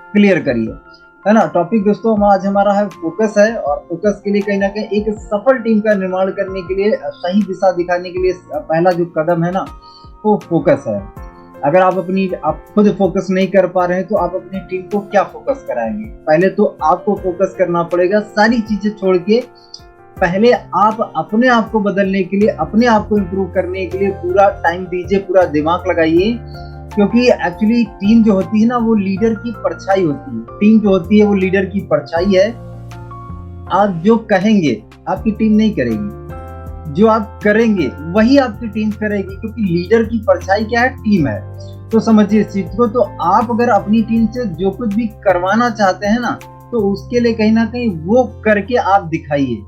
Clear करिए, है ना। टॉपिक दोस्तों आज हमारा है फोकस है, और फोकस के लिए कहीं ना कहीं एक सफल टीम का निर्माण करने के लिए, सही दिशा दिखाने के लिए पहला जो कदम है ना, वो फोकस है। अगर आप खुद फोकस नहीं कर पा रहे हैं तो आप अपनी टीम को क्या फोकस कराएंगे। पहले तो आपको फोकस करना पड़ेगा, सारी चीजें छोड़ के पहले आप अपने आप को बदलने के लिए, अपने आप को इम्प्रूव करने के लिए पूरा टाइम दीजिए, पूरा दिमाग लगाइए। क्योंकि एक्चुअली टीम जो होती है ना, वो लीडर की परछाई होती है। टीम जो होती है वो लीडर की परछाई है। आप जो कहेंगे आपकी टीम नहीं करेगी, जो आप करेंगे वही आपकी टीम करेगी, क्योंकि लीडर की परछाई क्या है, टीम है। तो समझिए इस चीज को। तो आप अगर अपनी टीम से जो कुछ भी करवाना चाहते हैं ना, तो उसके लिए कहीं ना कहीं वो करके आप दिखाइए,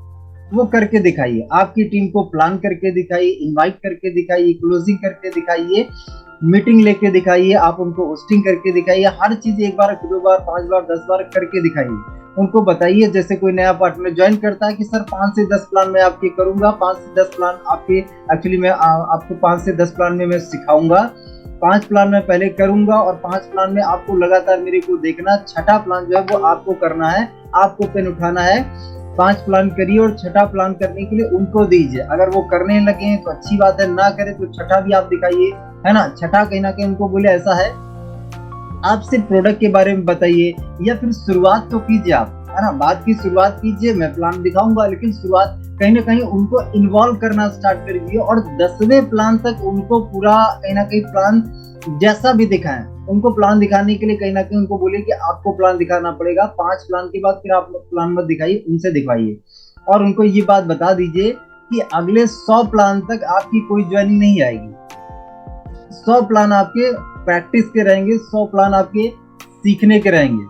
वो करके दिखाइए। आपकी टीम को प्लान करके दिखाइए, इनवाइट करके दिखाइए, क्लोजिंग करके दिखाइए, मीटिंग लेके दिखाइए, आप उनको होस्टिंग करके दिखाइए। हर चीज एक बार, दो बार, 5 बार, 10 बार करके दिखाइए। उनको बताइए, जैसे कोई नया पार्टनर ज्वाइन करता है कि सर 5 से 10 प्लान मैं आपके करूंगा, 5 से 10 प्लान आपके, एक्चुअली मैं आपको 5 से 10 प्लान में मैं सिखाऊंगा। 5 प्लान मैं पहले करूंगा और 5 प्लान में आपको लगातार मेरे को देखना। छठा प्लान जो है वो आपको करना है, आपको पेन उठाना है। 5 प्लान करिए और छठा प्लान करने के लिए उनको दीजिए। अगर वो करने लगे हैं तो अच्छी बात है, ना करे तो छठा भी आप दिखाइए, है ना। छठा कहीं ना कहीं उनको बोले ऐसा है, आप सिर्फ प्रोडक्ट के बारे में बताइए, या फिर शुरुआत तो कीजिए आप, है ना। बात की शुरुआत कीजिए, मैं प्लान दिखाऊंगा, लेकिन शुरुआत कहीं ना कहीं उनको इन्वॉल्व करना स्टार्ट कर दीजिए। और 10वें प्लान तक उनको पूरा कहीं ना कहीं प्लान जैसा भी दिखाएं, उनको प्लान दिखाने के लिए कहीं ना कहीं उनको बोलिए कि आपको प्लान दिखाना पड़ेगा। 5 प्लान के बाद फिर आप प्लान मत दिखाइए, उनसे दिखवाइए। और उनको ये बात बता दीजिए कि अगले 100 प्लान तक आपकी कोई ज्वाइनिंग नहीं आएगी। 100 प्लान आपके प्रैक्टिस के रहेंगे, 100 प्लान आपके सीखने के रहेंगे,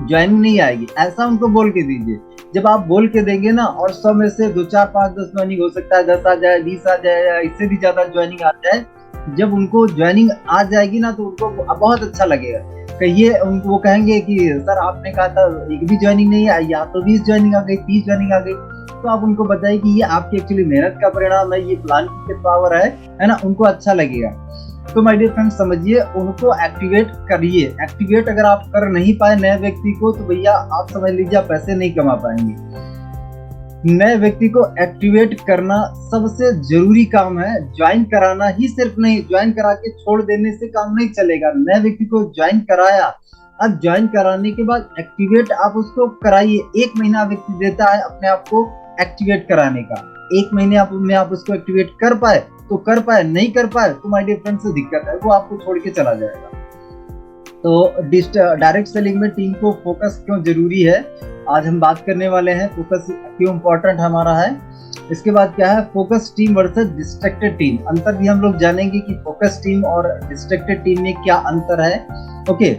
ज्वाइनिंग नहीं आएगी। ऐसा उनको बोल के दीजिए। जब आप बोल के देंगे ना, और 100 में से 2, 4, 5, 10 ज्वाइनिंग हो सकता है, 10 आ जाए, 20 आ जाए, या इससे भी ज्यादा ज्वाइनिंग आ जाए। जब उनको ज्वाइनिंग आ जाएगी ना, तो उनको बहुत अच्छा लगेगा। कहिए, वो कहेंगे कि सर आपने कहा था एक भी ज्वाइनिंग नहीं आई, या तो 20 ज्वाइनिंग आ गई, 30 ज्वाइनिंग आ गई। तो आप उनको बताइए कि ये आपकी एक्चुअली मेहनत का परिणाम है, ये प्लान की पावर है ना। उनको अच्छा लगेगा। तो माय डियर फ्रेंड्स, समझिए, उनको एक्टिवेट करिए। एक्टिवेट अगर आप कर नहीं पाए नए व्यक्ति को, तो भैया आप समझ लीजिए आप पैसे नहीं कमा पाएंगे। नए व्यक्ति को एक्टिवेट करना सबसे जरूरी काम है। ज्वाइन कराना ही सिर्फ नहीं, ज्वाइन करा के छोड़ देने से काम नहीं चलेगा। नए व्यक्ति को ज्वाइन कराया, अब ज्वाइन कराने के बाद एक्टिवेट आप उसको कराइए। 1 महीना व्यक्ति देता है अपने आप को एक्टिवेट कराने का। 1 महीने में आप उसको एक्टिवेट कर पाए तो कर पाए, नहीं कर पाए तो माय डियर फ्रेंड्स दिक्कत है, वो आपको छोड़ के चला जाएगा। तो डायरेक्ट सेलिंग में टीम को फोकस क्यों जरूरी है, आज हम बात करने वाले हैं। फोकस क्यों इंपॉर्टेंट हमारा है। इसके बाद क्या है, focus team versus distracted team. अंतर भी हम लोग जानेंगे कि फोकस टीम और डिस्ट्रैक्टेड टीम में क्या अंतर है। ओके,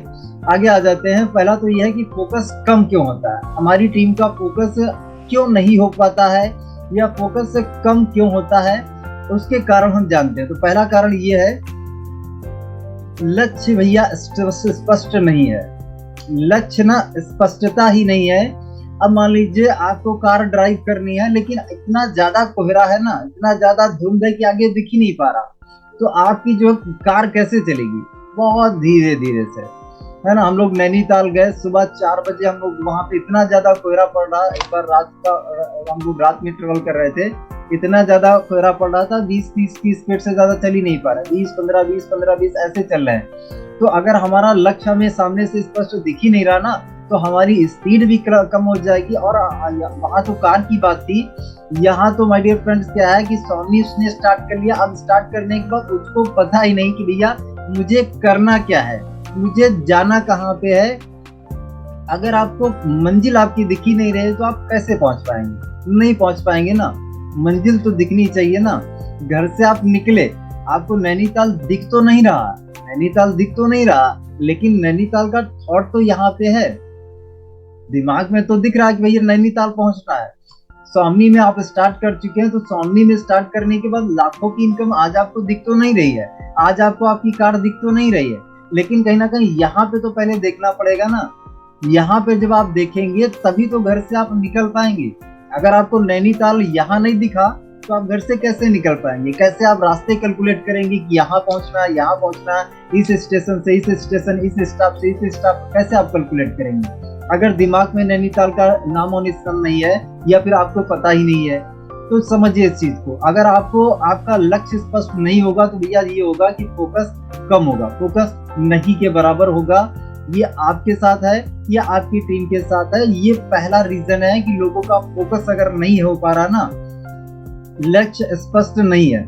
आगे आ जाते हैं। पहला तो यह है कि फोकस कम क्यों होता है, हमारी टीम का फोकस क्यों नहीं हो पाता है, या फोकस कम क्यों होता है, उसके कारण हम जानते हैं। तो पहला कारण ये है, लक्ष्य भैया स्पष्ट नहीं है। लक्ष्य ना स्पष्टता ही नहीं है। अब मान लीजिए आपको कार ड्राइव करनी है, लेकिन इतना ज्यादा कोहरा है ना, इतना ज्यादा धुंध है कि आगे दिख ही नहीं पा रहा, तो आपकी जो कार कैसे चलेगी, बहुत धीरे धीरे से, है ना। हम लोग नैनीताल गए, सुबह 4 बजे हम लोग वहां पे, इतना ज्यादा कोहरा पड़ रहा। एक बार हम लोग रात में ट्रेवल कर रहे थे, इतना ज्यादा कोहरा पड़ रहा था, 20-30 की स्पीड से ज्यादा चल ही नहीं पा रहा, 20-15, 20-15, 20 ऐसे चल रहे हैं। तो अगर हमारा लक्ष्य हमें सामने से स्पष्ट दिख ही नहीं रहा ना, तो हमारी स्पीड भी कम हो जाएगी। और वहां तो कार की बात थी, यहाँ तो माय डियर फ्रेंड्स क्या है कि स्वामी उसने स्टार्ट कर लिया। अब स्टार्ट करने के बाद उसको पता ही नहीं कि भैया मुझे करना क्या है, मुझे जाना कहाँ पे है। अगर आपको मंजिल आपकी दिख ही नहीं रही तो आप कैसे पहुंच पाएंगे, नहीं पहुंच पाएंगे ना। मंजिल तो दिखनी चाहिए ना। घर से आप निकले, आपको नैनीताल दिख तो नहीं रहा, नैनीताल दिख तो नहीं रहा, लेकिन नैनीताल का थॉट तो यहाँ पे है, दिमाग में तो दिख रहा है कि भैया नैनीताल पहुंचना है। स्वामी में आप स्टार्ट कर चुके हैं, तो स्वामी में स्टार्ट करने के बाद लाखों की इनकम आज आपको दिख तो नहीं रही है, आज आपको आपकी कार दिख तो नहीं रही है, लेकिन कहीं ना कहीं यहाँ पे तो पहले देखना पड़ेगा ना। यहाँ पे जब आप देखेंगे तभी तो घर से आप निकल पाएंगे। अगर आपको नैनीताल यहाँ नहीं दिखा तो आप घर से कैसे निकल पाएंगे? कैसे आप रास्ते कैलकुलेट करेंगे कि यहाँ पहुंचना है, यहाँ पहुंचना है, इस स्टेशन से इस स्टेशन, इस स्टॉप से इस स्टॉप, कैसे आप कैलकुलेट करेंगे अगर दिमाग में नैनीताल का नामो निशान नहीं है या फिर आपको पता ही नहीं है? तो समझिए इस चीज को। अगर आपको आपका लक्ष्य स्पष्ट नहीं होगा तो भैया ये होगा कि फोकस कम होगा, फोकस नहीं के बराबर होगा। ये आपके साथ है या आपकी टीम के साथ है, ये पहला रीजन है कि लोगों का फोकस अगर नहीं हो पा रहा ना, लक्ष्य स्पष्ट नहीं है।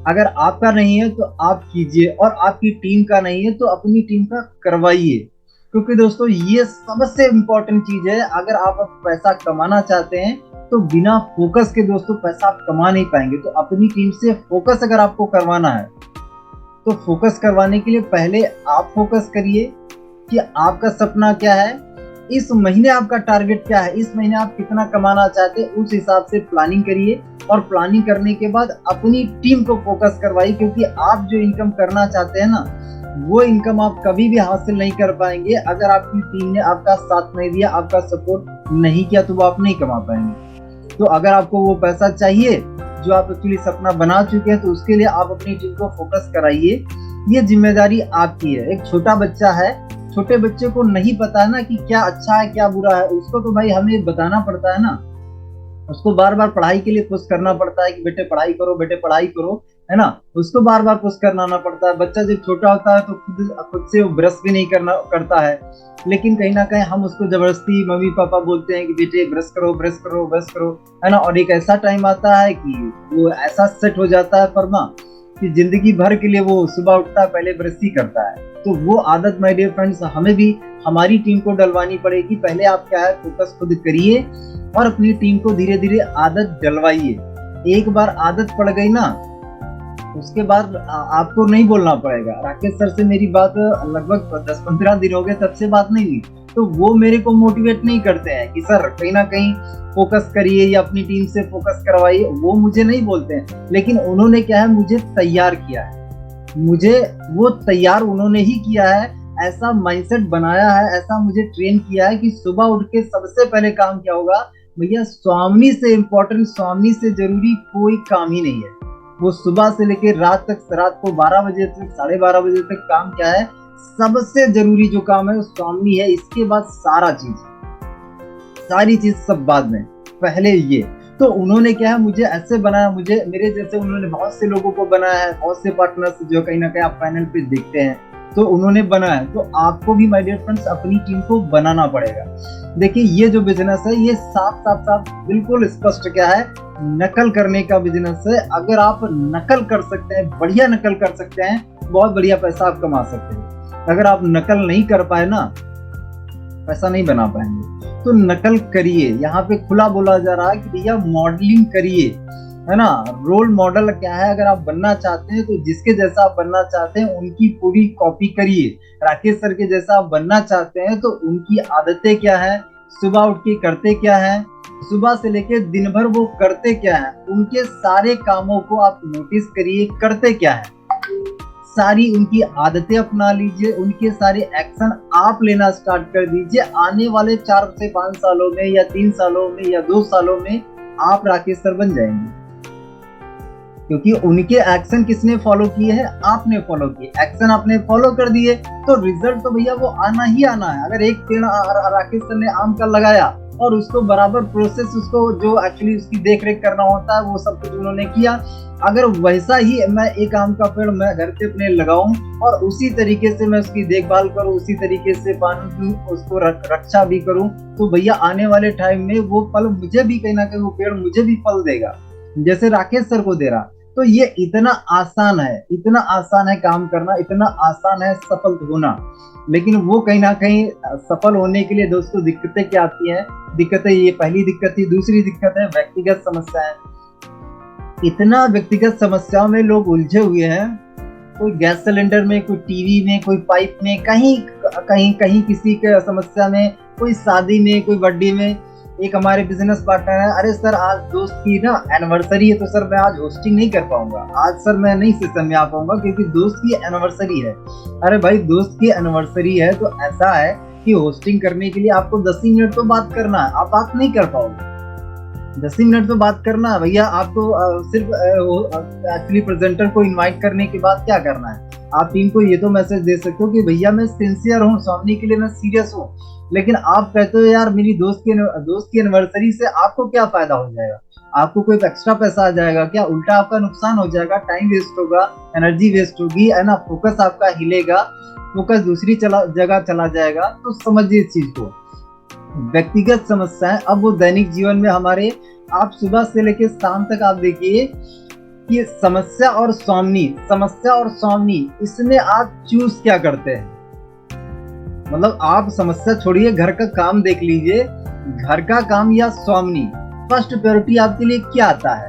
अगर आपका नहीं है तो आप कीजिए, और आपकी टीम का नहीं है तो अपनी टीम का करवाइए, क्योंकि दोस्तों ये सबसे इम्पोर्टेंट चीज है। अगर आप पैसा कमाना चाहते हैं तो बिना फोकस के दोस्तों पैसा आप कमा नहीं पाएंगे। तो अपनी टीम से फोकस अगर आपको करवाना है तो फोकस करवाने के लिए पहले आप फोकस करिए कि आपका सपना क्या है, इस महीने आपका टारगेट क्या है, इस महीने आप कितना कमाना चाहते हैं, उस हिसाब से प्लानिंग करिए। और प्लानिंग करने के बाद अपनी टीम को फोकस करवाइए, क्योंकि आप जो इनकम करना चाहते हैं ना, वो इनकम आप कभी भी हासिल नहीं कर पाएंगे अगर आपकी टीम ने आपका साथ नहीं दिया, आपका सपोर्ट नहीं किया, तो वो आप नहीं कमा पाएंगे। तो अगर आपको वो पैसा चाहिए जो आप एक्चुअली सपना बना चुके हैं, तो उसके लिए आप अपनी टीम को फोकस कराइए। ये जिम्मेदारी आपकी है। एक छोटा बच्चा है, छोटे बच्चे को नहीं पता है ना कि क्या अच्छा है क्या बुरा है, उसको तो भाई हमें बताना पड़ता है ना, उसको बार बार पढ़ाई के लिए पुश करना पड़ता है कि बेटे पढ़ाई करो, बेटे पढ़ाई करो, है ना। उसको बार बार पुश करना पड़ता है। बच्चा जब छोटा होता है तो खुद से वो ब्रश भी नहीं करता है, लेकिन कहीं ना कहीं हम उसको जबरदस्ती मम्मी पापा बोलते हैं कि बेटे ब्रश करो ब्रश करो ब्रश करो, है ना। और एक ऐसा टाइम आता है कि वो ऐसा सेट हो जाता है फर्मा कि जिंदगी भर के लिए वो सुबह उठता है पहले ब्रश ही करता है। तो वो आदत माय डियर फ्रेंड्स हमें भी हमारी टीम को डलवानी पड़ेगी। पहले आप क्या है फोकस खुद करिए और अपनी टीम को धीरे धीरे आदत डलवाइए। एक बार आदत पड़ गई ना, उसके बाद आपको नहीं बोलना पड़ेगा। राकेश सर से मेरी बात लगभग 10-15 दिन हो गए, तब से बात नहीं हुई, तो वो मेरे को मोटिवेट नहीं करते हैं कि सर कहीं ना कहीं फोकस करिए या अपनी टीम से फोकस करवाइए, वो मुझे नहीं बोलते हैं। लेकिन उन्होंने क्या है मुझे तैयार किया है, मुझे वो तैयार उन्होंने ही किया है, ऐसा माइंडसेट बनाया है, ऐसा मुझे ट्रेन किया है कि सुबह उठ के सबसे पहले काम क्या होगा भैया, स्वामी से इम्पोर्टेंट, स्वामी से जरूरी कोई काम ही नहीं है। वो सुबह से लेकर रात तक, रात को 12 बजे तक, 12:30 बजे तक काम क्या है, सबसे जरूरी जो काम है वो स्वामी है। इसके बाद सारी चीज सब बाद में, पहले ये। तो उन्होंने क्या है मुझे ऐसे बनाया, मुझे मेरे जैसे उन्होंने बहुत से लोगों को बनाया है, बहुत से पार्टनर्स जो कहीं ना कहीं आप पैनल पे देखते हैं, तो उन्होंने बनाया। तो आपको भी माय डियर फ्रेंड्स अपनी टीम को बनाना पड़ेगा। देखिए ये जो बिजनेस है ये साफ बिल्कुल स्पष्ट क्या है, नकल करने का बिजनेस है। अगर आप नकल कर सकते हैं, बढ़िया नकल कर सकते हैं, बहुत बढ़िया पैसा आप कमा सकते हैं। अगर आप नकल नहीं कर पाए ना, पैसा नहीं बना पाएंगे। तो नकल करिए, यहाँ पे खुला बोला जा रहा है कि भैया मॉडलिंग करिए, है ना। रोल मॉडल क्या है, अगर आप बनना चाहते हैं तो जिसके जैसा आप बनना चाहते हैं उनकी पूरी कॉपी करिए। राकेश सर के जैसा आप बनना चाहते हैं तो उनकी आदतें क्या है, सुबह उठ के करते क्या है, सुबह से लेके दिन भर वो करते क्या है, उनके सारे कामों को आप नोटिस करिए, करते क्या है, सारी उनकी आदतें अपना लीजिए, उनके सारे एक्शन आप लेना स्टार्ट कर दीजिए। आने वाले 4 से 5 सालों में या 3 सालों में या 2 सालों में आप राकेश सर बन जाएंगे, क्योंकि उनके एक्शन किसने फॉलो किए हैं, आपने फॉलो किए। एक्शन आपने फॉलो कर दिए तो रिजल्ट तो भैया वो आना ही आना है। अगर एक पेड़ राकेश सर ने आम का लगाया और उसको बराबर प्रोसेस, उसको जो एक्चुअली उसकी देख रेख करना होता है वो सब कुछ उन्होंने किया, अगर वैसा ही मैं एक आम का पेड़ मैं घर पे अपने लगाऊं और उसी तरीके से मैं उसकी देखभाल करूं, उसी तरीके से पानी दूं, उसको रक्षा भी करूं, तो भैया आने वाले टाइम में वो फल मुझे भी कहीं ना कहीं, वो पेड़ मुझे भी फल देगा जैसे राकेश सर को दे रहा। तो ये इतना आसान है, इतना आसान है काम करना, इतना आसान है सफल होना। लेकिन वो कहीं ना कहीं सफल होने के लिए दोस्तों दिक्कतें क्या आती हैं, दिक्कतें ये पहली दिक्कत थी। दूसरी दिक्कत है व्यक्तिगत समस्याएं। इतना व्यक्तिगत समस्याओं में लोग उलझे हुए हैं, कोई गैस सिलेंडर में, कोई टीवी में, कोई पाइप में, कहीं किसी के समस्या में, कोई शादी में, कोई बर्थडे में। एक हमारे बिजनेस पार्टनर है, अरे सर आज दोस्त की ना एनिवर्सरी है तो सर मैं आज होस्टिंग नहीं कर पाऊंगा, आज सर मैं नहीं सेशन में आ पाऊंगा क्योंकि दोस्त की एनिवर्सरी है। अरे भाई दोस्त की एनिवर्सरी है तो ऐसा है कि होस्टिंग करने के लिए आपको 10 ही मिनट तो बात करना है, आप बात नहीं कर पाओगे। 10 ही मिनट तो बात करना है भैया। आपको सिर्फ एक्चुअली प्रेजेंटर को इनवाइट करने के बाद क्या करना है, आप टीम को ये तो मैसेज दे सकते हो कि भैया मैं सिंसियर हूँ, स्वामी के लिए मैं सीरियस हूँ, लेकिन आप कहते हो यार मेरी दोस्त की एनिवर्सरी से आपको क्या फायदा हो जाएगा, आपको कोई एक्स्ट्रा पैसा आ जाएगा क्या, उल्टा आपका नुकसान हो जाएगा, टाइम वेस्ट होगा, एनर्जी वेस्ट होगी, है ना, फोकस आपका हिलेगा, फोकस दूसरी जगह चला जाएगा। तो समझिए इस चीज को। व्यक्तिगत समस्याएं अब वो दैनिक जीवन में हमारे, आप सुबह से लेकर शाम तक आप देखिए कि समस्या और स्वामनी इसमें आप चूज क्या करते हैं। मतलब आप समस्या छोड़िए, घर का काम देख लीजिए, घर का काम या स्वामनी, फर्स्ट प्रायोरिटी आपके लिए क्या आता है।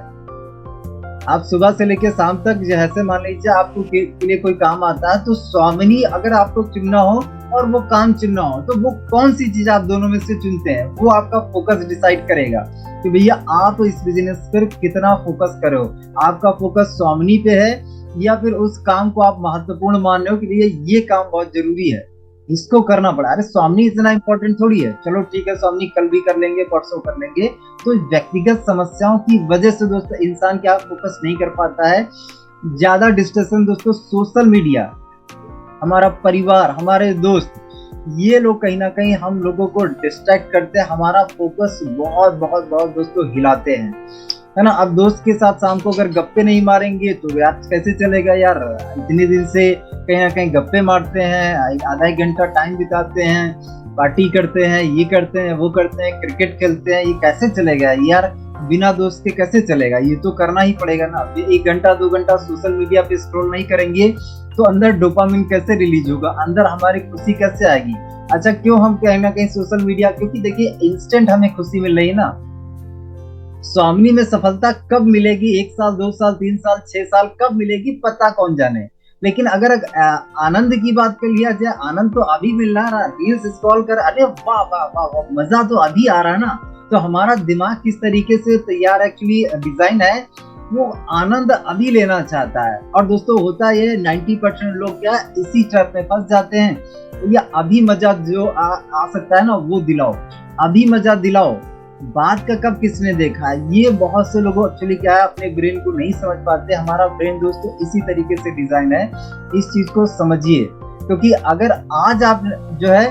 आप सुबह से लेकर शाम तक जैसे मान लीजिए आपको के लिए कोई काम आता है, तो स्वामिनी अगर आपको चुनना हो और वो काम चुनना हो, तो वो कौन सी चीज आप दोनों में से चुनते हैं, वो आपका फोकस डिसाइड करेगा कि भैया आप इस बिजनेस पर कितना फोकस करो। आपका फोकस स्वामिनी पे है या फिर उस काम को आप महत्वपूर्ण मान रहे हो कि भैया ये काम बहुत जरूरी है, इसको करना पड़ा। अरे स्वामिनी इतना इंपॉर्टेंट थोड़ी है, चलो ठीक है स्वामिनी कल भी कर लेंगे, परसों कर लेंगे। तो व्यक्तिगत समस्याओं की वजह से दोस्तों इंसान क्या फोकस नहीं कर पाता है। ज्यादा डिस्ट्रैक्शन दोस्तों, सोशल मीडिया, हमारा परिवार, हमारे दोस्त, ये लोग कहीं ना कहीं हम लोगों को डिस्ट्रैक्ट करते हैं, हमारा फोकस बहुत बहुत बहुत दोस्तों हिलाते हैं, है ना। अब दोस्त के साथ शाम को अगर गप्पे नहीं मारेंगे तो यार कैसे चलेगा यार। इतने दिन से कहीं ना कहीं गप्पे मारते हैं, आधा एक घंटा टाइम बिताते हैं, पार्टी करते हैं, ये करते हैं, वो करते हैं, क्रिकेट खेलते हैं, ये कैसे चलेगा यार, बिना दोस्त के कैसे चलेगा, ये तो करना ही पड़ेगा ना। 1 घंटा 2 घंटा सोशल मीडिया पे स्क्रॉल नहीं करेंगे तो अंदर डोपामिन कैसे रिलीज होगा, अंदर हमारी खुशी कैसे आएगी। अच्छा क्यों हम कहीं ना कहीं सोशल मीडिया, क्योंकि देखिए इंस्टेंट हमें खुशी मिल रही है ना। स्वामिनी में सफलता कब मिलेगी, 1 साल 2 साल 3 साल 6 साल कब मिलेगी पता कौन जाने। लेकिन अगर आनंद की बात कर लिया जाए, आनंद तो अभी मिल रहा है, रील्स स्क्रॉल कर, अरे वाह वाह वाह वाह, मजा तो अभी आ रहा है ना। तो हमारा दिमाग किस तरीके से तैयार एक्चुअली डिजाइन है, वो आनंद अभी लेना चाहता है। और दोस्तों होता ये 90% लोग क्या इसी ट्रैप में फंस जाते हैं। तो ये अभी मजा जो आ सकता है ना वो दिलाओ, अभी मजा दिलाओ, बात का कब किसने देखा है। ये बहुत से लोगों एक्चुअली क्या है अपने ब्रेन को नहीं समझ पाते। हमारा ब्रेन दोस्तों इसी तरीके से डिजाइन है, इस चीज को समझिए। क्योंकि अगर आज आप जो है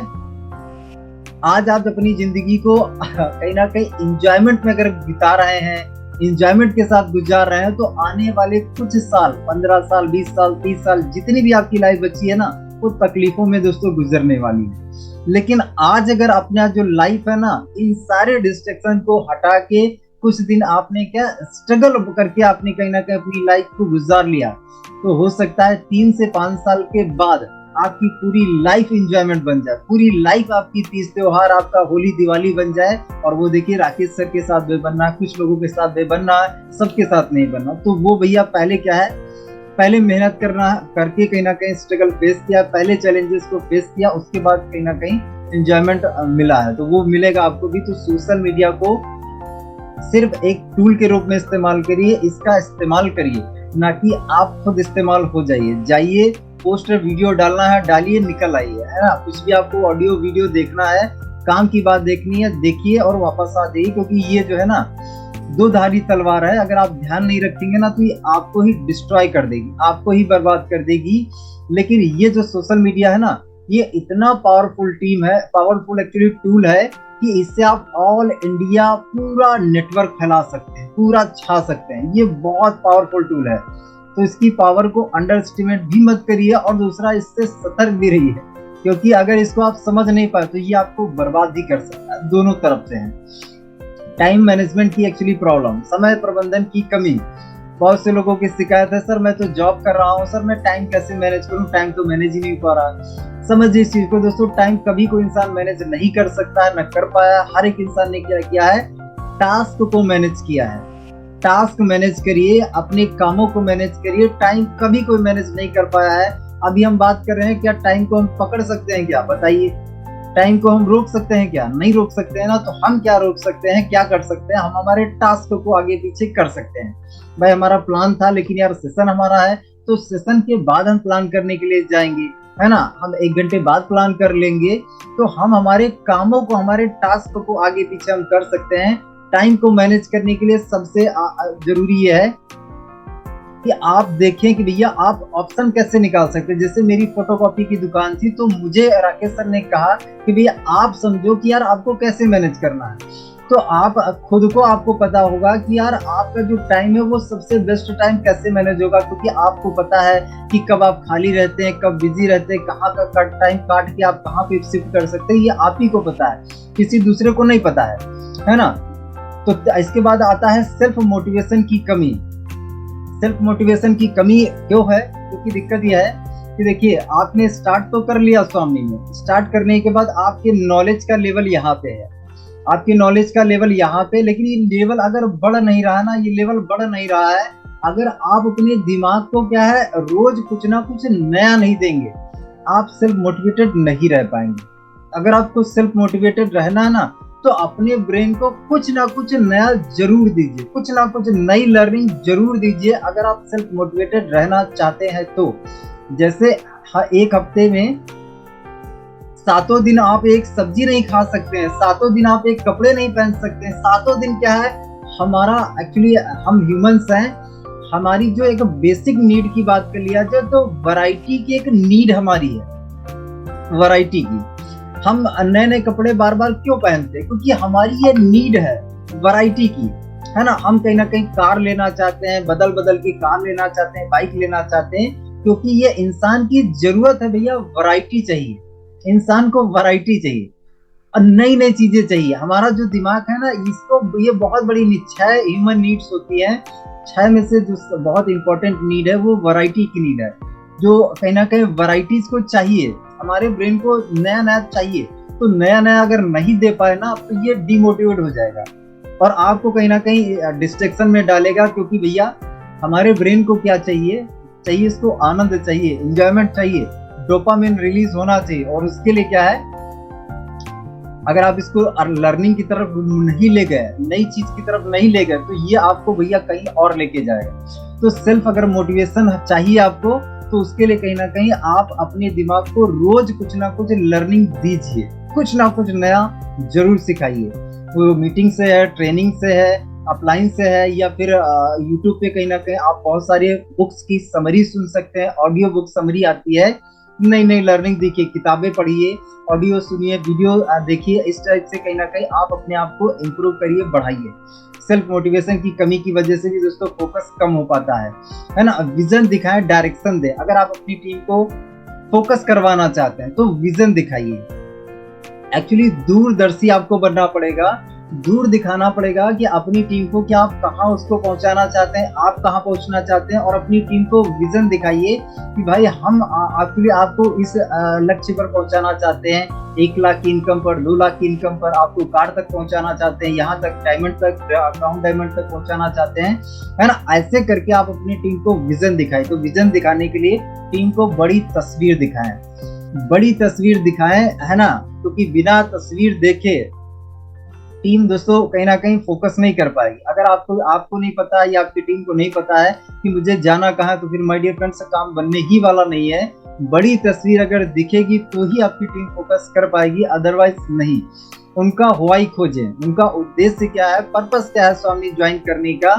आज आप अपनी जिंदगी को कहीं ना कहीं इंजॉयमेंट में अगर बिता रहे हैं, इंजॉयमेंट के साथ गुजार रहे हैं, तो आने वाले कुछ साल 15 साल 20 साल 30 साल जितनी भी आपकी लाइफ बची है ना, वो तकलीफों में दोस्तों गुजरने वाली है। लेकिन आज अगर अपना जो लाइफ है ना, इन सारे डिस्ट्रैक्शन को हटा के कुछ दिन आपने क्या स्ट्रगल करके आपने कहीं ना कहीं अपनी लाइफ को गुजार लिया, तो हो सकता है 3 से 5 साल के बाद आपकी पूरी लाइफ एंजॉयमेंट बन जाए, पूरी लाइफ आपकी तीज त्योहार, आपका होली दिवाली बन जाए। और वो देखिए राकेश सर के साथ भी बनना है, कुछ लोगों के साथ भी बनना है, सबके साथ नहीं बनना। तो वो भैया पहले क्या है, पहले मेहनत करके कहीं ना कहीं स्ट्रगल फेस किया, पहले चैलेंजेस को फेस किया, उसके बाद कहीं ना कहीं एंजॉयमेंट मिला है, तो वो मिलेगा आपको भी। तो सोशल मीडिया को सिर्फ एक टूल के रूप में इस्तेमाल करिए, इसका इस्तेमाल करिए, ना कि आप खुद इस्तेमाल हो जाइए। पोस्टर वीडियो डालना है डालिए, निकल आइए, है ना। कुछ भी आपको ऑडियो वीडियो देखना है, काम की बात देखनी है, देखिए और वापस आ जाइए। क्योंकि ये जो है ना दो धारी तलवार है, अगर आप ध्यान नहीं रखेंगे ना तो ये आपको ही डिस्ट्रॉय कर देगी, आपको ही बर्बाद कर देगी। लेकिन ये जो सोशल मीडिया है ना, ये इतना पावरफुल एक्चुअली टूल है कि इससे आप ऑल इंडिया पूरा नेटवर्क फैला सकते हैं, पूरा छा सकते हैं। ये बहुत पावरफुल टूल है, तो इसकी पावर को अंडर एस्टिमेट भी मत करिए, और दूसरा इससे सतर्क भी रहिए, क्योंकि अगर इसको आप समझ नहीं पाए तो ये आपको बर्बाद भी कर सकता है। दोनों तरफ से है। टाइम मैनेजमेंट की एक्चुअली प्रॉब्लम, समय प्रबंधन की कमी, बहुत से लोगों की शिकायत है, सर मैं तो जॉब कर रहा हूँ, सर मैं टाइम कैसे मैनेज करूँ, टाइम तो मैनेज ही नहीं हो पा रहा। समझिए इस चीज को दोस्तों, टाइम कभी कोई इंसान मैनेज नहीं कर सकता है, न कर पाया। हर एक इंसान ने क्या किया है, टास्क को मैनेज किया है। टास्क मैनेज करिए, अपने कामों को मैनेज करिए, टाइम कभी कोई मैनेज नहीं कर पाया है। अभी हम बात कर रहे हैं, क्या टाइम को हम पकड़ सकते हैं क्या, बताइए। टाइम को हम रोक सकते हैं क्या, नहीं रोक सकते हैं ना। तो हम क्या रोक सकते हैं, क्या कर सकते हैं, हम हमारे टास्क को आगे पीछे कर सकते हैं। भाई हमारा प्लान था, लेकिन यार सेशन हमारा है, तो सेशन के बाद हम प्लान करने के लिए जाएंगे, है ना। हम 1 घंटे बाद प्लान कर लेंगे, तो हम हमारे कामों को, हमारे टास्क को आगे पीछे हम कर सकते हैं। टाइम को मैनेज करने के लिए सबसे जरूरी ये है कि आप देखें कि भैया आप ऑप्शन कैसे निकाल सकते हैं। जैसे मेरी फोटोकॉपी की दुकान थी, तो मुझे राकेश सर ने कहा कि भैया आप समझो कि यार आपको कैसे मैनेज करना है। तो आप खुद को आपको पता होगा कि यार आपका जो टाइम है वो सबसे बेस्ट टाइम कैसे मैनेज होगा, क्योंकि आपको पता है कि कब आप खाली रहते हैं, कब बिजी रहते हैं, कहाँ का टाइम काट के आप कहाँ पे शिफ्ट कर सकते हैं, ये आप ही को पता है, किसी दूसरे को नहीं पता है ना। तो इसके बाद आता है सेल्फ मोटिवेशन की कमी। सेल्फ मोटिवेशन की कमी क्यों है? क्योंकि दिक्कत यह है कि देखिए आपने स्टार्ट तो कर लिया स्वामी में, स्टार्ट करने के बाद आपके नॉलेज का लेवल यहाँ पे है, आपकी नॉलेज का लेवल यहाँ पे, लेकिन ये लेवल अगर बढ़ नहीं रहा ना, ये लेवल बढ़ नहीं रहा है अगर आप अपने दिमाग को क्या है रोज कुछ ना कुछ नया नहीं देंगे, आप सेल्फ मोटिवेटेड नहीं रह पाएंगे। अगर आपको सेल्फ मोटिवेटेड रहना है ना, तो अपने ब्रेन को कुछ ना कुछ नया जरूर दीजिए, कुछ ना कुछ नई लर्निंग जरूर दीजिए अगर आप सेल्फ मोटिवेटेड रहना चाहते हैं तो। जैसे एक हफ्ते में 7 दिन आप एक सब्जी नहीं खा सकते हैं, 7 दिन आप एक कपड़े नहीं पहन सकते हैं, 7 दिन क्या है हमारा एक्चुअली हम ह्यूमंस हैं, हमारी जो एक बेसिक नीड की बात कर लिया जाए तो वैरायटी की एक नीड हमारी है, वैरायटी की। हम नए नए कपड़े बार बार क्यों पहनते हैं? क्योंकि हमारी ये नीड है वैरायटी की, है ना। हम कहीं ना कहीं कार लेना चाहते हैं, बदल बदल के कार लेना चाहते हैं, बाइक लेना चाहते हैं, क्योंकि ये इंसान की जरूरत है भैया, वैरायटी चाहिए इंसान को, वैरायटी चाहिए और नई नई चीजें चाहिए। हमारा जो दिमाग है ना, इसको ये बहुत बड़ी 6 ह्यूमन नीड्स होती है, 6 में से जो बहुत इंपॉर्टेंट नीड है वो वैरायटी की नीड है, जो कहीं ना कहीं वैरायटीज को चाहिए, हमारे ब्रेन को नया नया चाहिए। तो नया नया अगर नहीं दे पाए ना तो ये डिमोटिवेट हो जाएगा और आपको कहीं ना कहीं डिस्ट्रैक्शन में डालेगा, क्योंकि भैया हमारे ब्रेन को क्या चाहिए, इसको आनंद चाहिए, एंजॉयमेंट चाहिए, डोपामिन रिलीज होना चाहिए। और उसके लिए क्या है, अगर आप इसको लर्निंग की तरफ नहीं ले गए, नई चीज की तरफ नहीं ले गए, तो ये आपको भैया कहीं और लेके जाएगा। तो सेल्फ अगर मोटिवेशन चाहिए आपको, तो उसके लिए कहीं ना कहीं आप अपने दिमाग को रोज कुछ ना कुछ लर्निंग दीजिए, कुछ ना कुछ नया जरूर सिखाइए। वो मीटिंग से है, ट्रेनिंग से है, अपलाइन से है, या फिर यूट्यूब पे कहीं ना कहीं आप बहुत सारे बुक्स की समरी सुन सकते हैं, ऑडियो बुक समरी आती है, नई नई लर्निंग देखिए, किताबें पढ़िए, ऑडियो सुनिए, वीडियो देखिए, इस टाइप से कहीं ना कहीं आप अपने आप को इम्प्रूव करिए, बढ़ाइए। सेल्फ मोटिवेशन की कमी की वजह से भी दोस्तों फोकस कम हो पाता है ना। विजन दिखाएं, डायरेक्शन दे। अगर आप अपनी टीम को फोकस करवाना चाहते हैं तो विजन दिखाइए। एक्चुअली दूरदर्शी आपको बनना पड़ेगा, दूर दिखाना पड़ेगा कि अपनी टीम को क्या आप कहाँ उसको पहुंचाना चाहते हैं, आप कहाँ पहुंचना चाहते हैं, और अपनी टीम को विजन दिखाइए कि भाई हम एक्चुअली आपको इस लक्ष्य पर पहुंचाना चाहते हैं, 1 लाख की इनकम पर, 2 लाख की इनकम पर, आपको कार तक पहुंचाना चाहते हैं, यहाँ तक डायमंड तक, अकाउंट डायमंड तक पहुंचाना चाहते हैं, है ना। ऐसे करके आप अपनी टीम को विजन दिखाएं। तो विजन दिखाने के लिए टीम को बड़ी तस्वीर दिखाएं, बड़ी तस्वीर दिखाएं, है ना, क्योंकि बिना तस्वीर देखे टीम दोस्तों कहीं ना कहीं फोकस नहीं कर पाएगी। अगर आपको नहीं पता है या आपकी टीम को नहीं पता है कि मुझे जाना कहाँ, तो फिर माय डियर फ्रेंड्स काम बनने ही वाला नहीं है। बड़ी तस्वीर अगर दिखेगी तो ही आपकी टीम फोकस कर पाएगी, अदरवाइज नहीं। उनका व्हाई खोजें, उनका उद्देश्य क्या है, पर्पस क्या है स्वामी ज्वाइन करने का,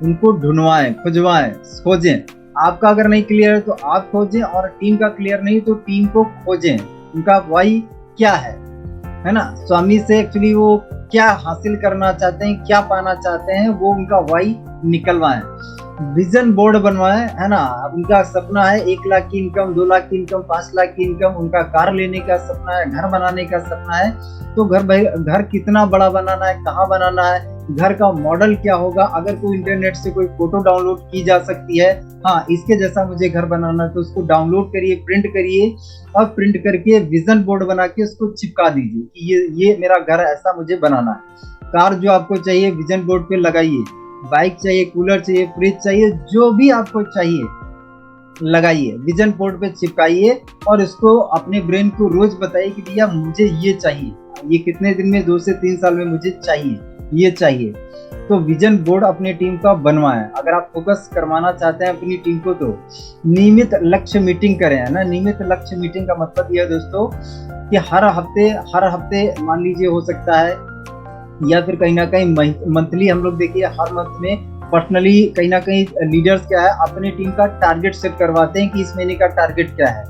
उनको ढूंढवाएं, खुजवाएं, खोजें। आपका अगर नहीं क्लियर है तो आप खोजें, और टीम का क्लियर नहीं तो टीम को खोजें, उनका व्हाई क्या है ना। स्वामी से एक्चुअली वो क्या हासिल करना चाहते हैं, क्या पाना चाहते हैं, वो उनका व्हाई निकलवाएं। विजन बोर्ड बनवाएं, है ना। उनका सपना है 1 लाख की इनकम, 2 लाख की इनकम, 5 लाख की इनकम, उनका कार लेने का सपना है, घर बनाने का सपना है। तो घर कितना बड़ा बनाना है, कहाँ बनाना है, घर का मॉडल क्या होगा। अगर कोई इंटरनेट से कोई फोटो डाउनलोड की जा सकती है, हाँ इसके जैसा मुझे घर बनाना है, तो उसको डाउनलोड करिए, प्रिंट करिए, और प्रिंट करके विजन बोर्ड बना के उसको चिपका दीजिए कि ये मेरा घर ऐसा मुझे बनाना है। कार जो आपको चाहिए विजन बोर्ड पे लगाइए, बाइक चाहिए, कूलर चाहिए, फ्रिज चाहिए, जो भी आपको चाहिए लगाइए, विजन बोर्ड पे चिपकाइए, और इसको अपने ब्रेन को रोज बताइए कि भैया मुझे ये चाहिए, ये कितने दिन में, 2 से 3 साल में मुझे चाहिए, ये चाहिए। तो विजन बोर्ड अपनी टीम का बनवाएं। अगर आप फोकस करवाना चाहते हैं अपनी टीम को, तो नियमित लक्ष्य मीटिंग करें, है ना। नियमित लक्ष्य मीटिंग का मतलब यह है दोस्तों कि हर हफ्ते मान लीजिए हो सकता है या फिर कहीं ना कहीं मंथली हम लोग देखिए हर मंथ में पर्सनली कहीं ना कहीं लीडर्स क्या है अपनी टीम का टारगेट सेट करवाते हैं कि इस महीने का टारगेट क्या है।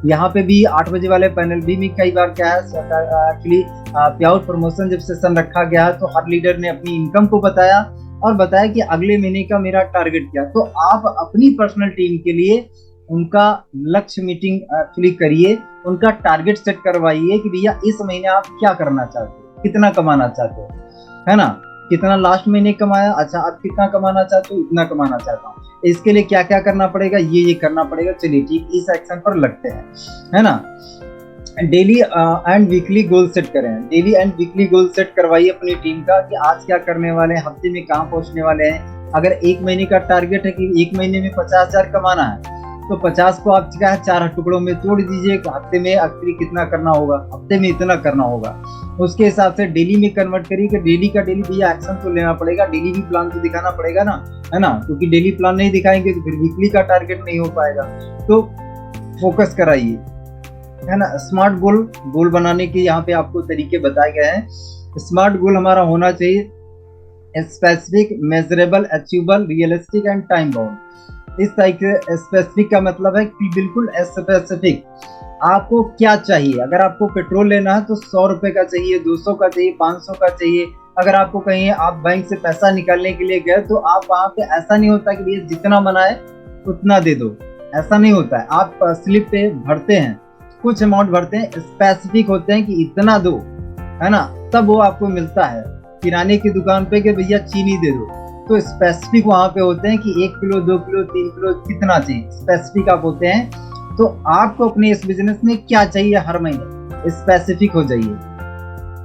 यहाँ पे भी 8 बजे वाले पैनल भी कई बार क्या है एक्चुअली पे आउट प्रमोशन जब सेशन रखा गया तो हर लीडर ने अपनी इनकम को बताया और बताया कि अगले महीने का मेरा टारगेट क्या। तो आप अपनी पर्सनल टीम के लिए उनका लक्ष्य मीटिंग एक्चुअली करिए, उनका टारगेट सेट करवाइए कि भैया इस महीने आप क्या करना चाहते हो, कितना कमाना चाहते हो, है ना, कितना लास्ट महीने कमाया, अच्छा आप कितना कमाना चाहते हो, इतना कमाना चाहता हूँ, इसके लिए क्या क्या करना पड़ेगा, ये करना पड़ेगा, चलिए ठीक इस एक्शन पर लगते हैं, है ना। Daily and weekly goal set करें, daily and weekly goal set करवाइए अपनी टीम का कि आज क्या करने वाले हैं, हफ्ते में कहाँ पहुंचने वाले हैं। अगर एक महीने का टारगेट है कि एक महीने में 50,000 कमाना है तो 50 को आप क्या है 4 टुकड़ों में तोड़ दीजिए, हफ्ते में एक्चुअली कितना करना होगा, हफ्ते में इतना करना होगा, उसके हिसाब से डेली में कन्वर्ट करिए कि डेली का डेली भैया एक्शन तो लेना पड़ेगा, डेली भी प्लान तो दिखाना पड़ेगा ना, है ना, क्योंकि डेली प्लान नहीं दिखाएंगे तो फिर वीकली का टारगेट नहीं हो पाएगा। तो फोकस कराइए, है ना। स्मार्ट गोल बनाने के यहाँ पे आपको तरीके बताए गए हैं। स्मार्ट गोल हमारा होना चाहिए specific, measurable, achievable, realistic and time bound. इस तरीके स्पेसिफिक का मतलब है कि बिल्कुल स्पेसिफिक आपको क्या चाहिए। अगर आपको पेट्रोल लेना है तो 100 रुपए का चाहिए, 200 का चाहिए, 500 का चाहिए। अगर आपको कहीं आप बैंक से पैसा निकालने के लिए गए तो आप वहां पे ऐसा नहीं होता कि भैया जितना मना है उतना दे दो, ऐसा नहीं होता है। आप स्लिप पे भरते हैं, कुछ अमाउंट भरते हैं, स्पेसिफिक होते हैं कि इतना दो, है ना, तब वो आपको मिलता है। किराने की दुकान पे कि भैया चीनी दे दो, तो स्पेसिफिक वहां पे होते हैं कि 1 किलो 2 किलो 3 किलो कितना चाहिए, स्पेसिफिक आप होते हैं। तो आपको अपने इस बिजनेस में क्या चाहिए हर महीने स्पेसिफिक हो जाइए।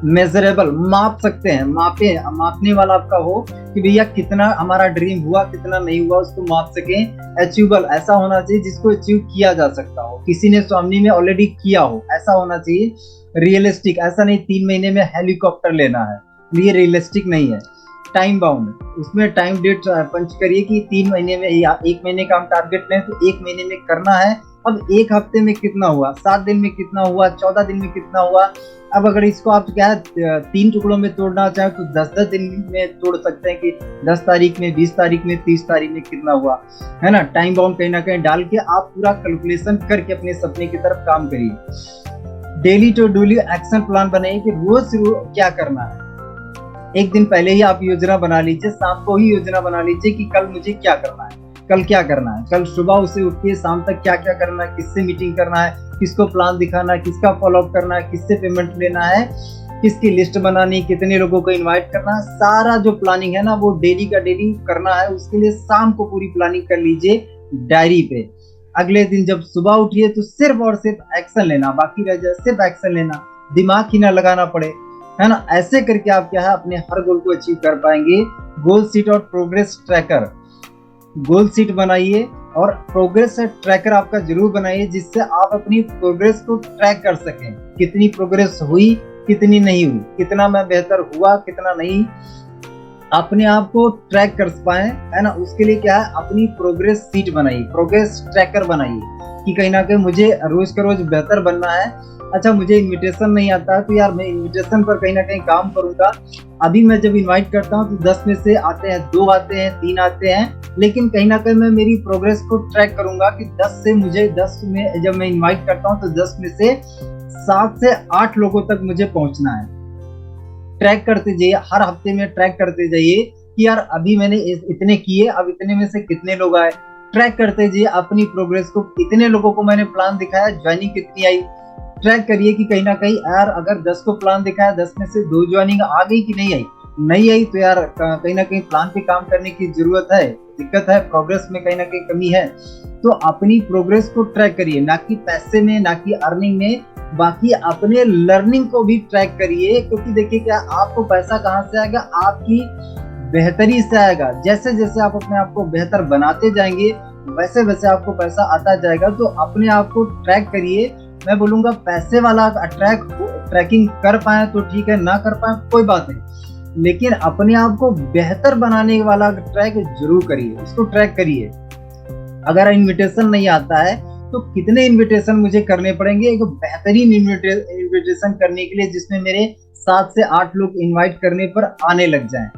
मेजरेबल, माप सकते हैं, मापने वाला आपका हो कि भैया कितना हमारा ड्रीम हुआ कितना नहीं हुआ उसको माप सकें। अचीवेबल, ऐसा होना चाहिए जिसको अचीव किया जा सकता हो, किसी ने स्वामी में ऑलरेडी किया हो, ऐसा होना चाहिए। रियलिस्टिक, ऐसा नहीं 3 महीने में हेलीकॉप्टर लेना है, ये रियलिस्टिक नहीं है। टाइम बाउंड, उसमें टाइम डेट पंच करिए कि 3 महीने में या 1 महीने का हम टारगेट लें तो 1 महीने में करना है। अब 1 हफ्ते में कितना हुआ, 7 दिन में कितना हुआ, 14 दिन में कितना हुआ। अब अगर इसको आप क्या है 3 टुकड़ों में तोड़ना चाहे तो 10-10 दिन में तोड़ सकते हैं कि 10 तारीख में, 20 तारीख में, 30 तारीख में कितना हुआ, है ना। टाइम बाउंड कहीं ना कहीं डाल के आप पूरा कैलकुलेशन करके अपने सपने की तरफ काम करिए। Daily to do action plan बनाइए कि रोज क्या करना है। एक दिन पहले ही आप योजना बना लीजिए, शाम को ही योजना बना लीजिए कि कल मुझे क्या करना है, कल क्या करना है, कल सुबह उसे उठ के शाम तक क्या क्या करना है, किससे मीटिंग करना है, किसको प्लान दिखाना है, किसका फॉलोअप करना है, किससे पेमेंट लेना है, किसकी लिस्ट बनानी, कितने लोगों को इनवाइट करना है। सारा जो प्लानिंग है ना वो डेली का डेली करना है। उसके लिए शाम को पूरी प्लानिंग कर लीजिए डायरी पे। अगले दिन जब सुबह उठिए तो सिर्फ और सिर्फ एक्शन लेना, बाकी रह जाए सिर्फ एक्शन लेना, दिमाग ही ना लगाना पड़े, है ना। ऐसे करके आप क्या है अपने हर गोल को अचीव कर पाएंगे। गोल सीट और प्रोग्रेस ट्रैकर, गोल सीट बनाइए और प्रोग्रेस ट्रैकर आपका जरूर बनाइए जिससे आप अपनी प्रोग्रेस को ट्रैक कर सकें, कितनी प्रोग्रेस हुई कितनी नहीं हुई, कितना मैं बेहतर हुआ कितना नहीं, अपने आप को ट्रैक कर पाए, है ना। उसके लिए क्या है अपनी प्रोग्रेस सीट बनाइए, प्रोग्रेस ट्रैकर बनाइए कि कहीं ना कहीं मुझे रोज का रोज बेहतर बनना है। अच्छा मुझे इनविटेशन नहीं आता है तो यार मैं इनविटेशन पर कहीं ना कहीं काम करूंगा। अभी मैं जब इनवाइट करता हूँ तो 10 में से आते हैं 2 आते हैं 3 आते हैं, लेकिन कहीं ना कहीं मैं मेरी प्रोग्रेस को ट्रैक करूंगा कि 10 में जब मैं इनवाइट करता हूँ तो 10 में से 7 से 8 लोगों तक मुझे पहुंचना है। ट्रैक करते जाइए, हर हफ्ते में ट्रैक करते जाइए कि यार अभी मैंने इतने किए, अब इतने में से कितने लोग आए। ट्रैक करते जाइए अपनी प्रोग्रेस को, कितने लोगों को मैंने प्लान दिखाया, ज्वाइनिंग कितनी आई। ट्रैक करिए कि कहीं ना कहीं यार अगर 10 को प्लान दिखाया 10 में से 2 ज्वाइनिंग आ गई कि नहीं आई, नहीं आई तो यार कहीं ना कहीं प्लान पे काम करने की जरूरत है, दिक्कत है, प्रोग्रेस में कहीं ना कहीं कमी है। तो अपनी प्रोग्रेस को ट्रैक करिए, ना कि पैसे में ना कि अर्निंग में, बाकी अपने लर्निंग को भी ट्रैक करिए। क्योंकि देखिए क्या आपको पैसा कहाँ से आएगा, आपकी बेहतरी से आएगा। जैसे जैसे आप अपने आप को बेहतर बनाते जाएंगे वैसे वैसे आपको पैसा आता जाएगा। तो अपने आप को ट्रैक करिए। मैं बोलूंगा पैसे वाला ट्रैकिंग कर पाए तो ठीक है, ना कर पाए कोई बात नहीं, लेकिन अपने आप को बेहतर बनाने वाला ट्रैक जरूर करिए, उसको ट्रैक करिए। अगर इनविटेशन नहीं आता है तो कितने इनविटेशन मुझे करने पड़ेंगे एक बेहतरीन इनविटेशन करने के लिए जिसमें मेरे 7 से 8 लोग इनवाइट करने पर आने लग जाएं।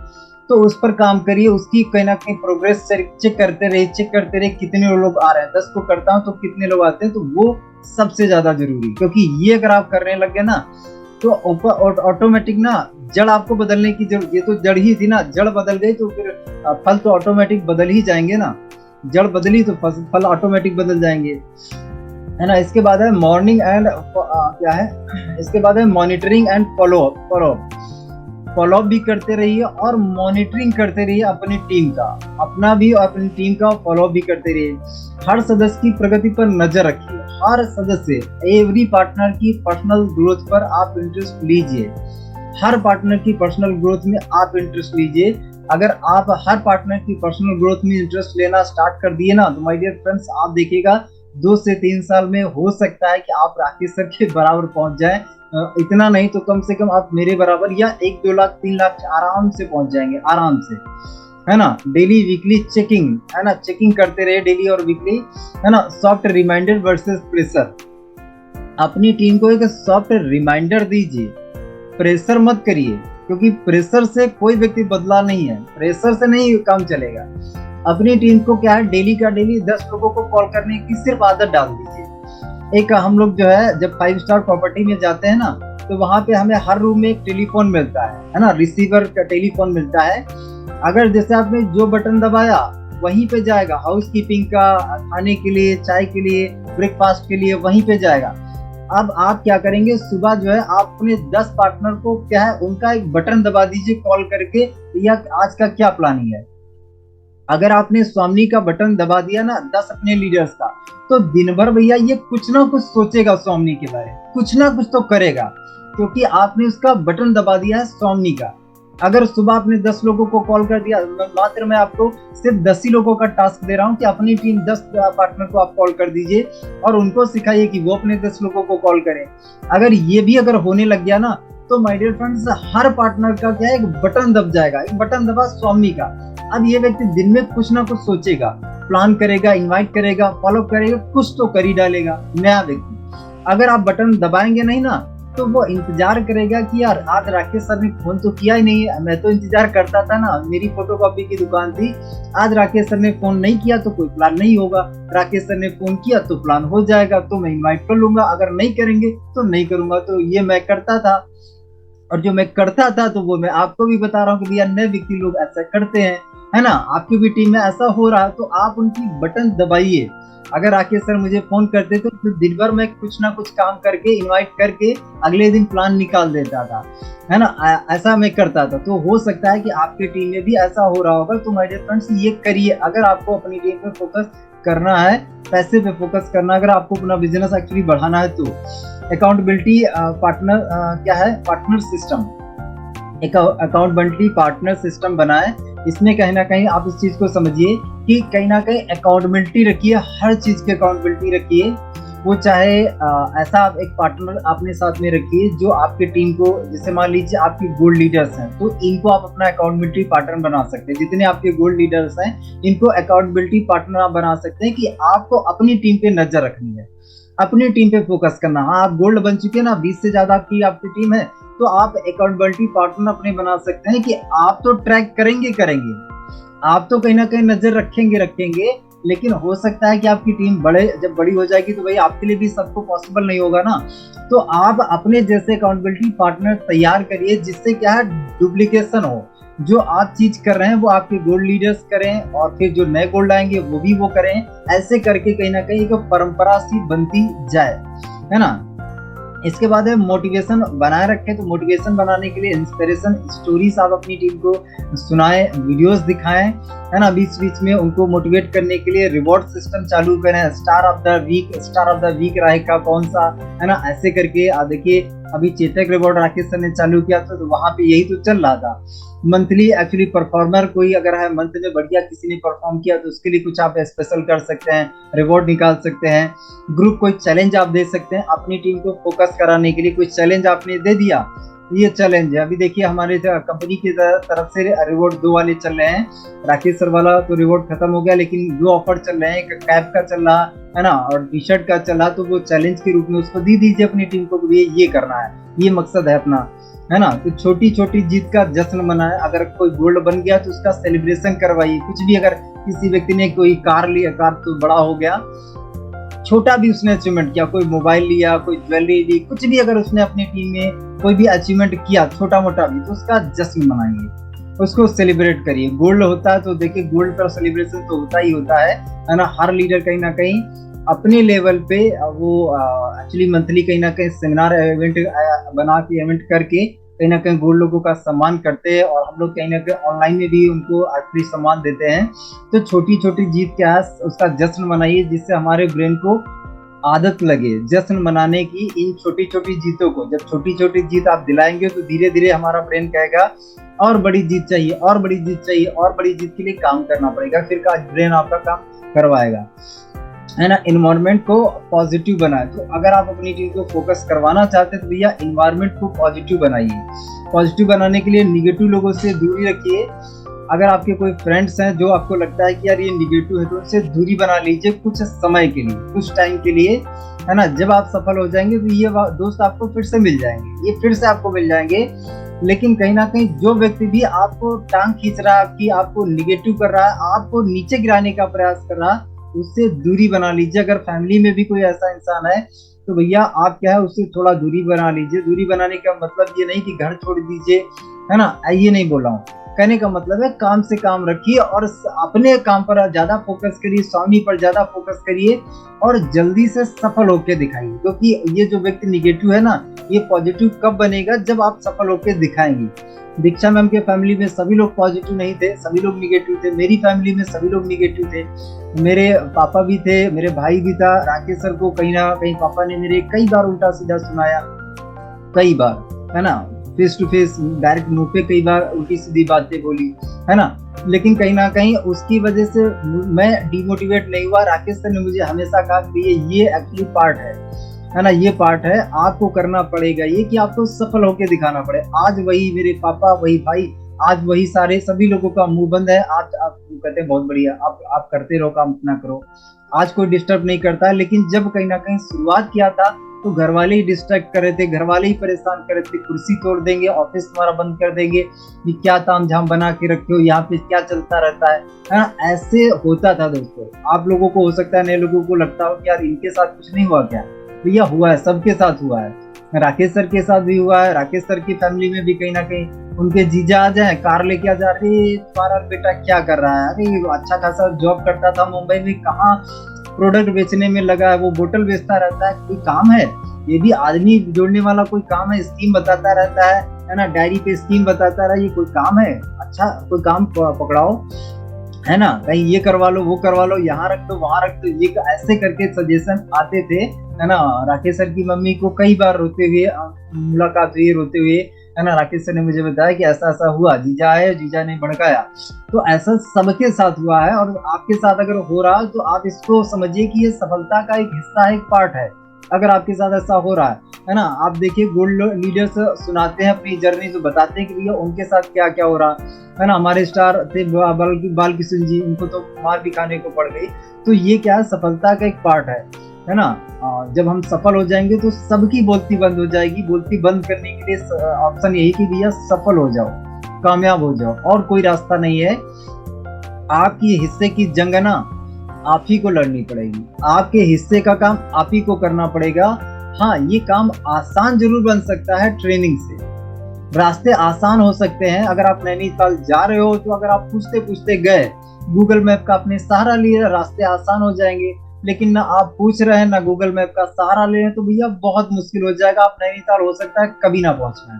तो उस पर काम करिए, उसकी कहीं ना कहीं प्रोग्रेस चेक करते रहिए कितने लोग आ रहे हैं। 10 को करता हूँ तो कितने लोग आते हैं, तो वो सबसे ज्यादा जरूरी, क्योंकि ये अगर आप करने लग गए ना तो ऑटोमेटिक ना जड़ आपको बदलने की जरूरत, ये तो जड़ ही थी ना, जड़ बदल गई तो फिर फल तो ऑटोमेटिक बदल ही जाएंगे ना। जड़ बदली तो फल ऑटोमेटिक बदल जाएंगे, है ना। इसके बाद है मॉर्निंग एंड क्या है, इसके बाद है मॉनिटरिंग एंड फॉलो अप भी करते रहिए और मॉनिटरिंग करते रहिए अपनी टीम का, अपना भी और अपनी टीम का फॉलो अप भी करते रहिए। हर सदस्य की प्रगति पर नजर रखिए, हर सदस्य एवरी पार्टनर की पर्सनल ग्रोथ पर आप इंटरेस्ट लीजिए, हर पार्टनर की पर्सनल ग्रोथ में आप इंटरेस्ट लीजिए। अगर आप हर पार्टनर की पर्सनल ग्रोथ में इंटरेस्ट लेना स्टार्ट कर दिए ना, तो माय डियर फ्रेंड्स, आप देखिएगा 2 से 3 साल में हो सकता है कि आप राकेश सर के बराबर पहुंच जाएं। इतना नहीं तो कम से कम आप मेरे बराबर या 1-2 लाख 3 लाख आराम से पहुंच जाएंगे, आराम से, है ना। डेली वीकली चेकिंग, है ना, चेकिंग करते रहे डेली और वीकली, है ना। सॉफ्ट रिमाइंडर वर्सेस प्रेशर, अपनी टीम को एक सॉफ्ट रिमाइंडर दीजिए, प्रेशर मत करिए, क्योंकि प्रेशर से कोई व्यक्ति बदला नहीं है, प्रेशर से नहीं काम चलेगा। अपनी टीम को क्या है, डेली का डेली 10 लोगों को कॉल करने की सिर्फ आदत डाल दीजिए। एक हम लोग जो है जब 5 स्टार प्रॉपर्टी में जाते हैं ना, तो वहां पे हमें हर रूम में एक टेलीफोन मिलता है ना, रिसीवर का टेलीफोन मिलता है। अगर जैसे आपने जो बटन दबाया वहीं पे जाएगा, हाउस कीपिंग का, खाने के लिए, चाय के लिए, ब्रेकफास्ट के लिए वहीं पे जाएगा। अब आप क्या करेंगे, सुबह जो है आप अपने 10 पार्टनर को क्या है, उनका एक बटन दबा दीजिए कॉल करके, या आज का क्या प्लानिंग है। अगर आपने स्वामी का बटन दबा दिया ना 10 अपने लीडर्स का, तो दिन भर भैया ये कुछ ना कुछ सोचेगा स्वामी के बारे में, कुछ ना कुछ तो करेगा, क्योंकि आपने उसका बटन दबा दिया है स्वामी का। अगर सुबह आपने 10 लोगों को कॉल कर दिया, मात्र मैं आपको सिर्फ 10 ही लोगों का टास्क दे रहा हूँ कि अपनी टीम 10 पार्टनर को आप कॉल कर दीजिए और उनको सिखाइए कि वो अपने 10 लोगों को कॉल करें। अगर ये भी अगर होने लग गया ना, तो माय डियर फ्रेंड्स, हर पार्टनर का क्या है, एक बटन दब जाएगा, एक बटन दबा स्वामी का। अब ये व्यक्ति दिन में कुछ ना कुछ सोचेगा, प्लान करेगा, इन्वाइट करेगा, फॉलो करेगा, कुछ तो कर ही डालेगा नया व्यक्ति। अगर आप बटन दबाएंगे नहीं ना, तो वो इंतजार करेगा कि यार आज राकेश सर ने फोन तो किया ही नहीं है, मैं तो इंतजार करता था ना, मेरी फोटोकॉपी की दुकान थी, आज राकेश सर ने फोन नहीं किया तो कोई प्लान नहीं होगा, राकेश सर ने फोन किया तो प्लान हो जाएगा, तो मैं इन्वाइट कर लूंगा, अगर नहीं करेंगे तो नहीं करूंगा। तो ये मैं करता था, और जो मैं करता था तो वो मैं आपको भी बता रहा हूँ कि भैया नए व्यक्ति लोग ऐसा करते हैं, है ना। आपकी भी टीम में ऐसा हो रहा है तो आप उनकी बटन दबाइए। अगर राकेश सर मुझे फोन करते तो फिर दिन भर मैं कुछ ना कुछ काम करके, इनवाइट करके अगले दिन प्लान निकाल देता था, है ना। ऐसा मैं करता था। तो हो सकता है कि आपकी टीम में भी ऐसा हो रहा होगा। तो माय डियर फ्रेंड्स, ये करिए। अगर आपको अपनी टीम पे फोकस करना है, पैसे पे फोकस करना, अगर आपको अपना बिजनेस एक्चुअली बढ़ाना है, तो अकाउंटेबिलिटी पार्टनर क्या है, पार्टनर सिस्टम, एक अकाउंटेबिलिटी पार्टनर सिस्टम बनाए। इसमें कहीं ना कहीं आप इस चीज को समझिए कि कहीं ना कहीं अकाउंटेबिलिटी रखिए, हर चीज की अकाउंटेबिलिटी रखिए। वो चाहे ऐसा आप एक पार्टनर अपने साथ में रखिए जो आपके टीम को, जैसे मान लीजिए आपके गोल्ड लीडर्स हैं, तो इनको आप अपना अकाउंटेबिलिटी पार्टनर बना सकते हैं। जितने आपके गोल्ड लीडर्स हैं, इनको अकाउंटेबिलिटी पार्टनर आप बना सकते हैं कि आपको अपनी टीम पे नजर रखनी है, अपनी टीम पे फोकस करना। हाँ, आप गोल्ड बन चुके हैं ना, 20 से ज्यादा आपकी टीम है, तो आप अकाउंटेबिलिटी पार्टनर अपने बना सकते हैं कि आप तो ट्रैक करेंगे, आप तो कहीं ना कहीं नजर रखेंगे, लेकिन हो सकता है कि आपकी टीम जब बड़ी हो जाएगी तो भाई आपके लिए भी सबको पॉसिबल नहीं होगा ना। तो आप अपने जैसे अकाउंटेबिलिटी पार्टनर तैयार करिए, जिससे क्या है, डुप्लीकेशन हो। जो आप चीज कर रहे हैं वो आपके गोल्ड लीडर्स करें, और फिर जो नए गोल्ड आएंगे वो भी वो करें। ऐसे करके कहीं ना कहीं एक परंपरा सी बनती जाए, है ना। इसके बाद है मोटिवेशन बनाए रखें। तो मोटिवेशन बनाने के लिए इंस्पिरेशन स्टोरीज आप अपनी टीम को सुनाएं, वीडियोस दिखाएं, है ना। बीच बीच में उनको मोटिवेट करने के लिए रिवॉर्ड सिस्टम चालू करें। स्टार ऑफ द वीक रहेगा कौन सा, है ना। ऐसे करके देखिए, अभी चेतक रिवॉर्ड राकेश सर ने चालू किया था, तो वहां पे यही तो चल रहा था। मंथली एक्चुअली परफॉर्मर कोई अगर है, मंथ में बढ़िया किसी ने परफॉर्म किया तो उसके लिए कुछ आप स्पेशल कर सकते हैं, रिवॉर्ड निकाल सकते हैं। ग्रुप कोई चैलेंज आप दे सकते हैं अपनी टीम को फोकस कराने के लिए। कोई चैलेंज आपने दे दिया, ये चैलेंज है। अभी देखिए हमारे कंपनी की तरफ से रिवॉर्ड 2 वाले चल रहे हैं। राकेश सर वाला तो रिवॉर्ड खत्म हो गया, लेकिन 2 ऑफर चल रहे हैं, एक कैप का चल रहा है ना, और टी शर्ट का चल रहा। तो वो चैलेंज के रूप में उसको दे दीजिए अपनी टीम को, ये करना है। ये मकसद है अपना, है ना। तो छोटी छोटी जीत का जश्न मनाए। अगर कोई गोल्ड बन गया तो उसका सेलिब्रेशन करवाइए। कुछ भी, अगर किसी व्यक्ति ने कोई कार लिया, कार तो बड़ा हो गया, छोटा भी उसने अचीवमेंट किया, कोई मोबाइल लिया, कोई ज्वेलरी ली, कुछ भी अगर उसने अपनी टीम में कोई भी अचीवमेंट किया छोटा मोटा भी, तो उसका जश्न मनाइए, उसको सेलिब्रेट करिए। गोल्ड होता है तो देखिए, गोल्ड का सेलिब्रेशन तो होता ही होता है ना। हर लीडर कहीं ना कहीं अपने लेवल पे वो एक्चुअली मंथली कहीं ना कहीं सेमिनार इवेंट बना के, इवेंट करके कहीं ना कहीं गोल्ड लोगों का सम्मान करते हैं, और हम लोग कहीं ना कहीं ऑनलाइन में भी उनको एक्चुअली सम्मान देते हैं। तो छोटी छोटी जीत क्या है, उसका जश्न मनाइए, जिससे हमारे ब्रेन को आदत लगे जश्न मनाने की इन छोटी छोटी जीतों को। जब छोटी छोटी जीत आप दिलाएंगे तो धीरे धीरे हमारा ब्रेन कहेगा और बड़ी जीत चाहिए, और बड़ी जीत चाहिए, और बड़ी जीत के लिए काम करना पड़ेगा। फिर का ब्रेन आपका काम करवाएगा, है ना। इन्वायरमेंट को पॉजिटिव बनाए। तो अगर आप अपनी टीम को फोकस करवाना चाहते हैं तो भैया इन्वायरमेंट को पॉजिटिव बनाइए। पॉजिटिव बनाने के लिए निगेटिव लोगों से दूरी रखिए। अगर आपके कोई फ्रेंड्स हैं जो आपको लगता है कि यार ये निगेटिव है, तो उनसे दूरी बना लीजिए कुछ समय के लिए, कुछ टाइम के लिए, है ना। जब आप सफल हो जाएंगे तो ये दोस्त आपको फिर से मिल जाएंगे, ये फिर से आपको मिल जाएंगे। लेकिन कहीं ना कहीं जो व्यक्ति भी आपको टांग खींच रहा है, कि आपको निगेटिव कर रहा है, आपको नीचे गिराने का प्रयास कर रहा है, उससे दूरी बना लीजिए। अगर फैमिली में भी कोई ऐसा इंसान है तो भैया आप क्या है, उससे थोड़ा दूरी बना लीजिए। दूरी बनाने का मतलब ये नहीं कि घर छोड़ दीजिए, है ना, ये नहीं बोल रहा हूँ। कहने का मतलब है काम से काम रखिए और अपने काम पर ज्यादा फोकस करिए, स्वामी पर ज्यादा फोकस करिए, और जल्दी से सफल होकर दिखाइए। क्योंकि ये जो व्यक्ति निगेटिव है ना, ये पॉजिटिव कब बनेगा, जब आप सफल होकर दिखाएंगे। दीक्षा मैम के फैमिली में सभी लोग पॉजिटिव नहीं थे, सभी लोग निगेटिव थे। मेरी फैमिली में सभी लोग निगेटिव थे। मेरे पापा भी थे, मेरे भाई भी था। राकेश सर को कहीं ना कहीं पापा ने मेरे कई बार उल्टा सीधा सुनाया, कई बार, है ना, फेस टू फेस डायरेक्ट मुंह पे कई बार उल्टी सीधी बातें बोली, है ना। लेकिन कहीं ना कहीं उसकी वजह से मैं डिमोटिवेट नहीं हुआ। राकेश सर ने मुझे हमेशा कहा कि ये एक्चुअली पार्ट है ना, ये पार्ट है, आपको करना पड़ेगा ये, कि आपको सफल होकर दिखाना पड़े। आज वही मेरे पापा, वही भाई, आज वही सारे सभी लोगों का मुंह बंद है। आज आप कहते हैं बहुत बढ़िया, आप करते रहो, काम अपना करो, आज कोई डिस्टर्ब नहीं करता है। लेकिन जब कहीं ना कहीं शुरुआत किया था तो घर वाले ही डिस्ट्रैक्ट कर रहे थे, घर वाले ही परेशान कर रहे थे, कुर्सी तोड़ देंगे, ऑफिस तुम्हारा बंद कर देंगे, ये क्या ताम झाम बना के रखे हो, यहाँ पे क्या चलता रहता है ना। ऐसे होता था दोस्तों। आप लोगों को हो सकता है, नए लोगों को लगता हो कि यार इनके साथ कुछ नहीं हुआ क्या, भैया हुआ है, सबके साथ हुआ है। राकेश सर के साथ भी हुआ है। राकेश सर की फैमिली में भी कहीं ना कहीं उनके जीजा आ जाए, कार लेके आ जा रहे, तुम्हारा बेटा क्या कर रहा है, अरे अच्छा खासा जॉब करता था मुंबई में, कहाँ प्रोडक्ट बेचने में लगा है, वो बोतल बेचता रहता है, कोई काम है ये भी आदमी जोड़ने वाला कोई काम है, स्कीम बताता रहता है ना, डायरी पे स्कीम बताता रहा, ये कोई काम है, अच्छा कोई काम पकड़ाओ, है ना, कहीं ये करवा लो, वो करवा लो, यहाँ रख दो, वहां रख दो, ये ऐसे करके सजेशन आते थे, है ना। राकेश सर की मम्मी को कई बार रोते हुए मुलाकात हुई, रोते हुए, है ना। राकेश सर ने मुझे बताया कि ऐसा ऐसा हुआ, जीजा आए, जीजा ने भड़काया। तो ऐसा सबके साथ हुआ है, और आपके साथ अगर हो रहा है तो आप इसको समझिए कि ये सफलता का एक हिस्सा है, एक पार्ट है। अगर आपके साथ ऐसा हो रहा है ना, आप देखिए गोल्ड लीडर्स सुनाते हैं अपनी जर्नी, तो बताते हैं कि भैया उनके साथ क्या क्या हो रहा है ना। हमारे स्टार थे बाल किशन जी, उनको तो मार भी खाने को पड़ गई। तो ये क्या है, सफलता का एक पार्ट है ना। जब हम सफल हो जाएंगे तो सबकी बोलती बंद हो जाएगी। बोलती बंद करने के लिए ऑप्शन यही कि भैया सफल हो जाओ, कामयाब हो जाओ, और कोई रास्ता नहीं है। आपकी हिस्से की जंग ना आप ही को लड़नी पड़ेगी, आपके हिस्से का काम आप ही को करना पड़ेगा। हाँ, ये काम आसान जरूर बन सकता है, ट्रेनिंग से रास्ते आसान हो सकते हैं। अगर आप नैनीताल जा रहे हो तो अगर आप पूछते पूछते गए, गूगल मैप का आपने सहारा लिया, रास्ते आसान हो जाएंगे। लेकिन ना आप पूछ रहे हैं, ना गूगल मैप का सहारा ले रहे हैं, तो भैया बहुत मुश्किल हो जाएगा। आप नैनीताल हो सकता है कभी ना पहुंच पाए,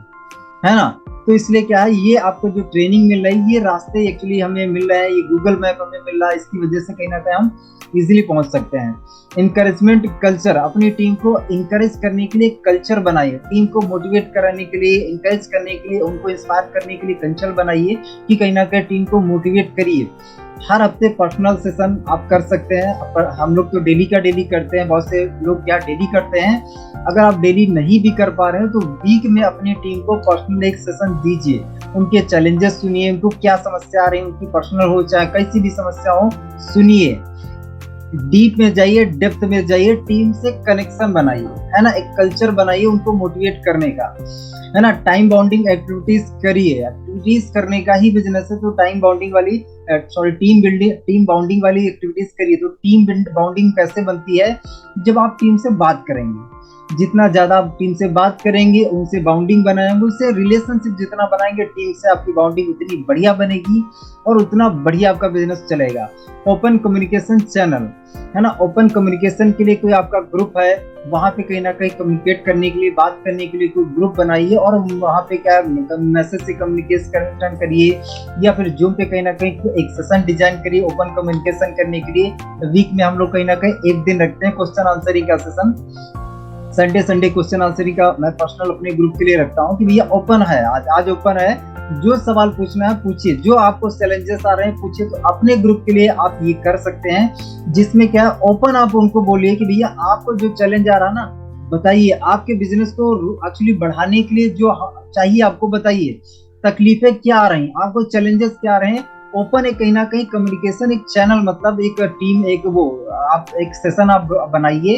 है ना। तो इसलिए क्या है, ये आपको जो ट्रेनिंग मिल रही है, ये रास्ते एक्चुअली हमें मिल रहे हैं, ये गूगल मैप हमें मिल रहा है, इसकी वजह से कहीं ना कहीं हम इजीली पहुंच सकते हैं। इंकरेजमेंट कल्चर, अपनी टीम को इंकरेज करने के लिए कल्चर बनाइए, टीम को मोटिवेट कराने के लिए, इंकरेज करने के लिए, उनको इंस्पायर करने के लिए कल्चर बनाइए कि कहीं ना कहीं टीम को मोटिवेट करिए। हर हफ्ते पर्सनल सेशन आप कर सकते हैं। हम लोग तो डेली का डेली करते हैं, बहुत से लोग क्या डेली करते हैं। अगर आप डेली नहीं भी कर पा रहे हैं तो वीक में अपनी टीम को पर्सनल एक सेशन दीजिए, उनके चैलेंजेस सुनिए, उनको क्या समस्या आ रही है, उनकी पर्सनल हो चाहे कैसी भी समस्या हो, सुनिए, डीप में जाइए, डेप्थ में जाइए, टीम से कनेक्शन बनाइए, है ना, एक कल्चर बनाइए उनको मोटिवेट करने का, है ना। टाइम बाउंडिंग एक्टिविटीज करिए, एक्टिविटीज करने का ही बिजनेस है, तो टाइम बाउंडिंग वाली टीम बाउंडिंग वाली एक्टिविटीज करिए। तो टीम बाउंडिंग कैसे बनती है, जब आप टीम से बात करेंगे, जितना ज्यादा आप टीम से बात करेंगे, उनसे बाउंडिंग बनाएंगे, उससे रिलेशनशिप जितना बनाएंगे टीम से, आपकी बाउंडिंग उतनी बढ़िया बनेगी और उतना बढ़िया आपका बिजनेस चलेगा। ओपन कम्युनिकेशन चैनल, है ना, ओपन कम्युनिकेशन के लिए कोई आपका ग्रुप है, वहां पे कहीं ना कहीं कम्युनिकेट करने के लिए, बात करने के लिए कोई ग्रुप बनाइए और वहां पे क्या मैसेज से कम्युनिकेशन करिए, या फिर जूम पे कहीं ना कहीं एक सेशन डिजाइन करिए ओपन कम्युनिकेशन करने के लिए। वीक में हम लोग कहीं ना कहीं एक दिन रखते हैं क्वेश्चन आंसरिंग का सेशन, संडे क्वेश्चन आंसरिंग का मैं पर्सनल अपने ग्रुप के लिए रखता हूँ कि भैया ओपन है, आज ओपन है, जो सवाल पूछना है पूछिए, जो आपको चैलेंजेस आ रहे हैं पूछिए। तो अपने ग्रुप के लिए आप ये कर सकते हैं, जिसमें क्या है ओपन आप उनको बोलिए कि भैया आपको जो चैलेंज आ रहा ना बताइए, आपके बिजनेस को एक्चुअली बढ़ाने के लिए जो चाहिए आपको बताइए, तकलीफें क्या आ रही, आपको चैलेंजेस क्या आ रहे हैं। ओपन एक कहीं ना कहीं कम्युनिकेशन, एक चैनल, मतलब एक टीम, एक वो आप एक सेशन आप बनाइए,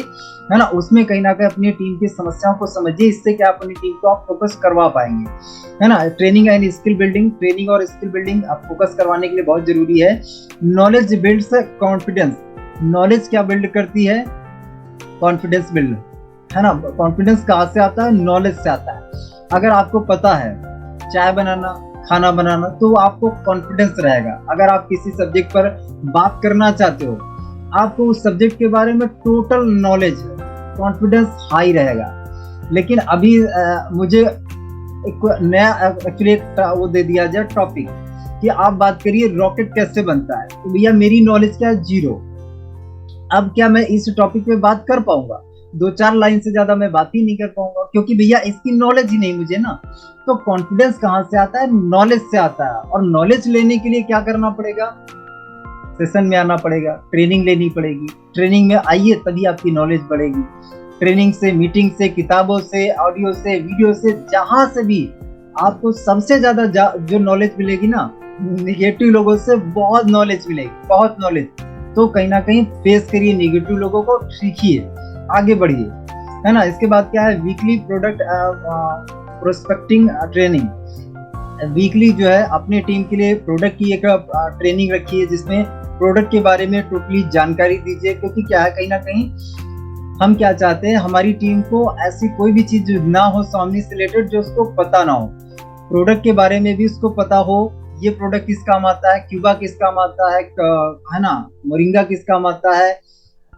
है ना, उसमें कहीं ना कहीं अपनी टीम की समस्याओं को समझिए, इससे क्या अपनी टीम को आप फोकस करवा पाएंगे, है ना। Training and skill building, training और स्किल बिल्डिंग आप फोकस करवाने के लिए बहुत जरूरी है। नॉलेज बिल्ड्स कॉन्फिडेंस, नॉलेज क्या बिल्ड करती है, कॉन्फिडेंस बिल्ड, है ना। कॉन्फिडेंस कहाँ से आता है, नॉलेज से आता है। अगर आपको पता है चाय बनाना, खाना बनाना, तो आपको कॉन्फिडेंस रहेगा। अगर आप किसी सब्जेक्ट पर बात करना चाहते हो, आपको उस सब्जेक्ट के बारे में टोटल नॉलेज है, कॉन्फिडेंस हाई रहेगा। लेकिन अभी मुझे एक नया एक्चुअली वो दे दिया जाए टॉपिक कि आप बात करिए रॉकेट कैसे बनता है, तो भैया मेरी नॉलेज क्या है, जीरो। अब क्या मैं इस टॉपिक पे बात कर पाऊंगा, 2-4 लाइन से ज्यादा मैं बात ही नहीं कर पाऊंगा, क्योंकि भैया इसकी नॉलेज ही नहीं मुझे ना। तो कॉन्फिडेंस कहाँ से आता है, नॉलेज से आता है। और नॉलेज लेने के लिए क्या करना पड़ेगा, सेशन में आना पड़ेगा, ट्रेनिंग लेनी पड़ेगी। ट्रेनिंग में आइए तभी आपकी नॉलेज बढ़ेगी। ट्रेनिंग से, मीटिंग से, किताबों से, ऑडियो से, वीडियो से, जहां से भी आपको सबसे ज्यादा जो नॉलेज मिलेगी ना, निगेटिव लोगों से बहुत नॉलेज मिलेगी, बहुत नॉलेज। तो कहीं ना कहीं फेस करिए निगेटिव लोगों को, सीखिए, आगे बढ़िए, है ना। इसके बाद क्या है, weekly product prospecting training. Weekly जो है अपने टीम के लिए प्रोडक्ट की एक ट्रेनिंग रखिए, जिसमें प्रोडक्ट के बारे में टोटली जानकारी दीजिए। क्योंकि क्या है, कहीं ना कहीं हम क्या चाहते हैं, हमारी टीम को ऐसी कोई भी चीज ना हो सामने से रिलेटेड जो उसको पता ना हो, प्रोडक्ट के बारे में भी उसको पता हो। ये प्रोडक्ट किस काम आता है, क्यूबा किस काम आता है ना, मोरिंगा किस काम आता है,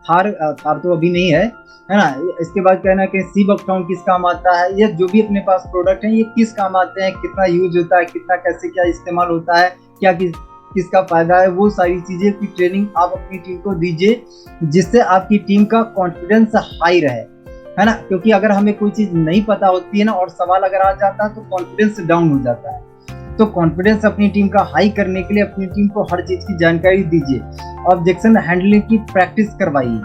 थार तो अभी नहीं है ना। इसके बाद कहना कि सी बकटाउन किस काम आता है, ये जो भी अपने पास प्रोडक्ट है ये किस काम आते हैं, कितना यूज होता है, कितना कैसे क्या इस्तेमाल होता है, क्या किसका फायदा है, वो सारी चीजें की ट्रेनिंग आप अपनी टीम को दीजिए, जिससे आपकी टीम का कॉन्फिडेंस हाई रहे, है ना। क्योंकि अगर हमें कोई चीज नहीं पता होती है ना और सवाल अगर आ जाता है तो कॉन्फिडेंस डाउन हो जाता है। तो कॉन्फिडेंस अपनी टीम का हाई करने के लिए अपनी टीम को हर चीज की जानकारी दीजिए। ऑब्जेक्शन हैंडलिंग की प्रैक्टिस करवाइए।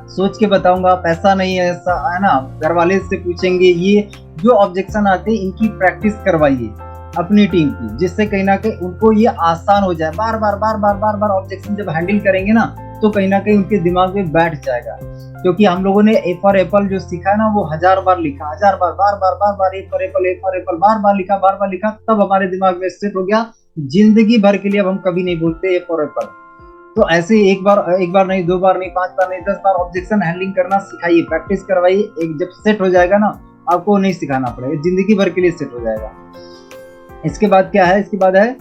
सोच के बताऊंगा, पैसा नहीं है, ऐसा है ना, घर वाले से पूछेंगे, ये जो ऑब्जेक्शन आते हैं इनकी प्रैक्टिस करवाइए अपनी टीम की, जिससे कहीं ना कहीं उनको ये आसान हो जाए। बार बार ऑब्जेक्शन जब हैंडल करेंगे ना, तो कहीं ना कहीं उनके दिमाग में बैठ जाएगा। क्योंकि हम लोगों ने ए फॉर एप्पल जो सीखा है ना, वो 1000 बार लिखा, 1000 बार, बार ए फॉर एप्पल बार बार लिखा, तब हमारे दिमाग में सेट हो गया। जिंदगी भर के लिए अब हम कभी नहीं बोलते ए फॉर एप्पल। तो ऐसे एक बार नहीं, 2 बार नहीं, 5 बार नहीं, 10 बार ऑब्जेक्शन हैंडलिंग करना सिखाइए, प्रैक्टिस करवाइए। एक जब सेट हो जाएगा ना, आपको नहीं सिखाना पड़ेगा, जिंदगी भर के लिए सेट हो जाएगा। इसके बाद क्या है, इसके बाद है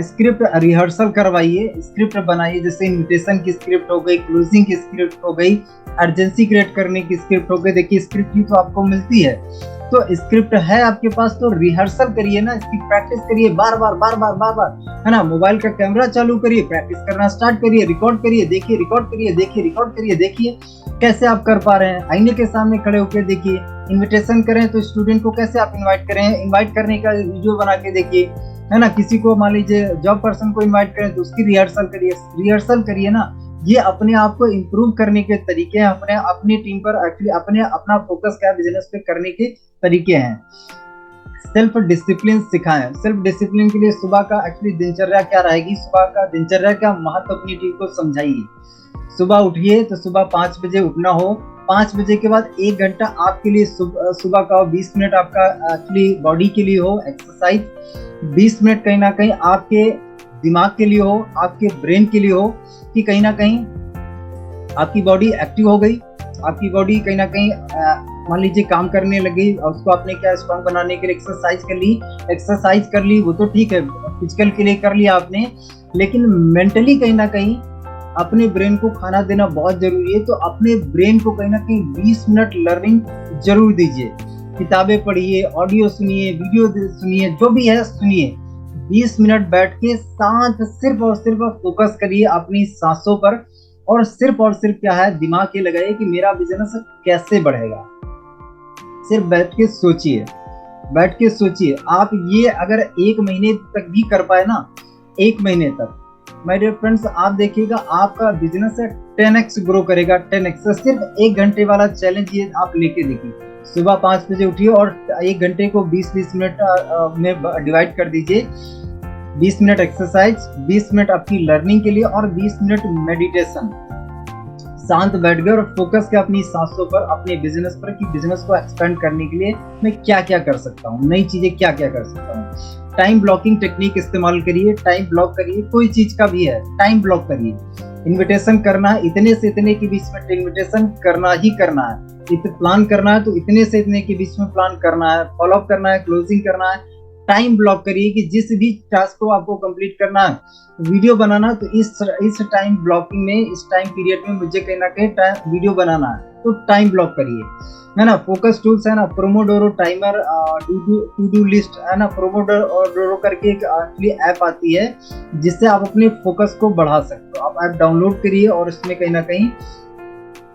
स्क्रिप्ट रिहर्सल करवाइए, स्क्रिप्ट बनाइए। जैसे इन्विटेशन की स्क्रिप्ट हो गई, क्लोजिंग की स्क्रिप्ट हो गई, अर्जेंसी क्रिएट करने की स्क्रिप्ट हो गई। देखिए स्क्रिप्ट ही तो आपको मिलती है, तो स्क्रिप्ट है आपके पास तो रिहर्सल करिए ना, इसकी प्रैक्टिस करिए बार बार, है ना। मोबाइल का कैमरा चालू करिए, प्रैक्टिस करना स्टार्ट करिए, रिकॉर्ड करिए, देखिए, रिकॉर्ड करिए, देखिए, रिकॉर्ड करिए, देखिए कैसे आप कर पा रहे हैं। आईने के सामने खड़े होकर देखिए। इन्विटेशन करें तो स्टूडेंट को कैसे आप इनवाइट करें, इनवाइट करने का वीडियो बना के देखिए, है ना। किसी को मान लीजिए जॉब पर्सन को इनवाइट करें तो उसकी रिहर्सल करिए ना। ये अपने आप को इम्प्रूव करने के तरीके हैं, अपनी टीम पर एक्चुअली अपना फोकस क्या बिजनेस पे करने के तरीके हैं। सेल्फ डिसिप्लिन सिखाएं। सेल्फ डिसिप्लिन के लिए सुबह का एक्चुअली दिनचर्या क्या रहेगी, सुबह का दिनचर्या का महत्व अपनी टीम को समझाइए। सुबह उठिए तो सुबह 5 बजे उठना हो। 5 बजे के बाद 1 घंटा आपके लिए सुबह का 20 मिनट आपका एक्चुअली बॉडी के लिए हो एक्सरसाइज, 20 मिनट कहीं ना कहीं आपके दिमाग के लिए हो, आपके ब्रेन के लिए हो, कि कहीं ना कहीं आपकी बॉडी एक्टिव हो गई, आपकी बॉडी कहीं ना कहीं मान लीजिए काम करने लगी और उसको आपने क्या स्ट्रॉन्ग बनाने के लिए एक्सरसाइज कर ली, वो तो ठीक है, फिजिकल के लिए कर लिया आपने, लेकिन मेंटली कहीं ना कहीं अपने ब्रेन को खाना देना बहुत जरूरी है। तो अपने ब्रेन को कहीं ना कहीं 20 मिनट लर्निंग जरूर दीजिए। किताबें पढ़िए, ऑडियो सुनिए, वीडियो सुनिए, जो भी है सुनिए। 20 मिनट बैठ के शांत सिर्फ और सिर्फ फोकस करिए अपनी सांसों पर, और सिर्फ क्या है, दिमाग ये लगाइए कि मेरा बिजनेस कैसे बढ़ेगा। सिर्फ बैठ के सोचिए। आप ये अगर 1 महीने तक भी कर पाए ना, 1 महीने तक, माय डियर फ्रेंड्स, आप देखिएगा आपका बिजनेस 10x ग्रो करेगा, 10x। सिर्फ 1 घंटे वाला चैलेंज ये आप लेके देखिए। सुबह 5 बजे उठिए और 1 घंटे को 20-20 मिनट में डिवाइड कर दीजिए। 20 मिनट एक्सरसाइज, 20 मिनट आपकी लर्निंग के लिए और 20 मिनट मेडिटेशन। शांत बैठ गए और फोकस किया अपनी सांसों पर, अपने बिजनेस पर, कि बिजनेस को एक्सपेंड करने के लिए मैं क्या क्या कर सकता हूँ, नई चीजें क्या क्या कर सकता हूँ। टाइम ब्लॉकिंग टेक्निक इस्तेमाल करिए, टाइम ब्लॉक करिए, कोई चीज का भी है टाइम ब्लॉक करिए। इन्विटेशन करना है, इतने से इतने के बीच में इन्विटेशन करना ही करना है। प्लान करना है तो इतने से इतने के बीच में प्लान करना है, फॉलोअप करना है, क्लोजिंग करना है। टाइम ब्लॉक करिए कि जिस भी टास्क को आपको कंप्लीट करना है, वीडियो बनाना, तो इस टाइम ब्लॉकिंग में, इस टाइम पीरियड में मुझे कहीं ना कहीं वीडियो बनाना है, तो टाइम ब्लॉक करिए, है ना। फोकस टूल्स है ना, pomodoro timer, to do list है ना, प्रोमोडोरो करके एक ऐप आती है जिससे आप अपने फोकस को बढ़ा सकते हो। आप ऐप डाउनलोड करिए और इसमें कहीं ना कहीं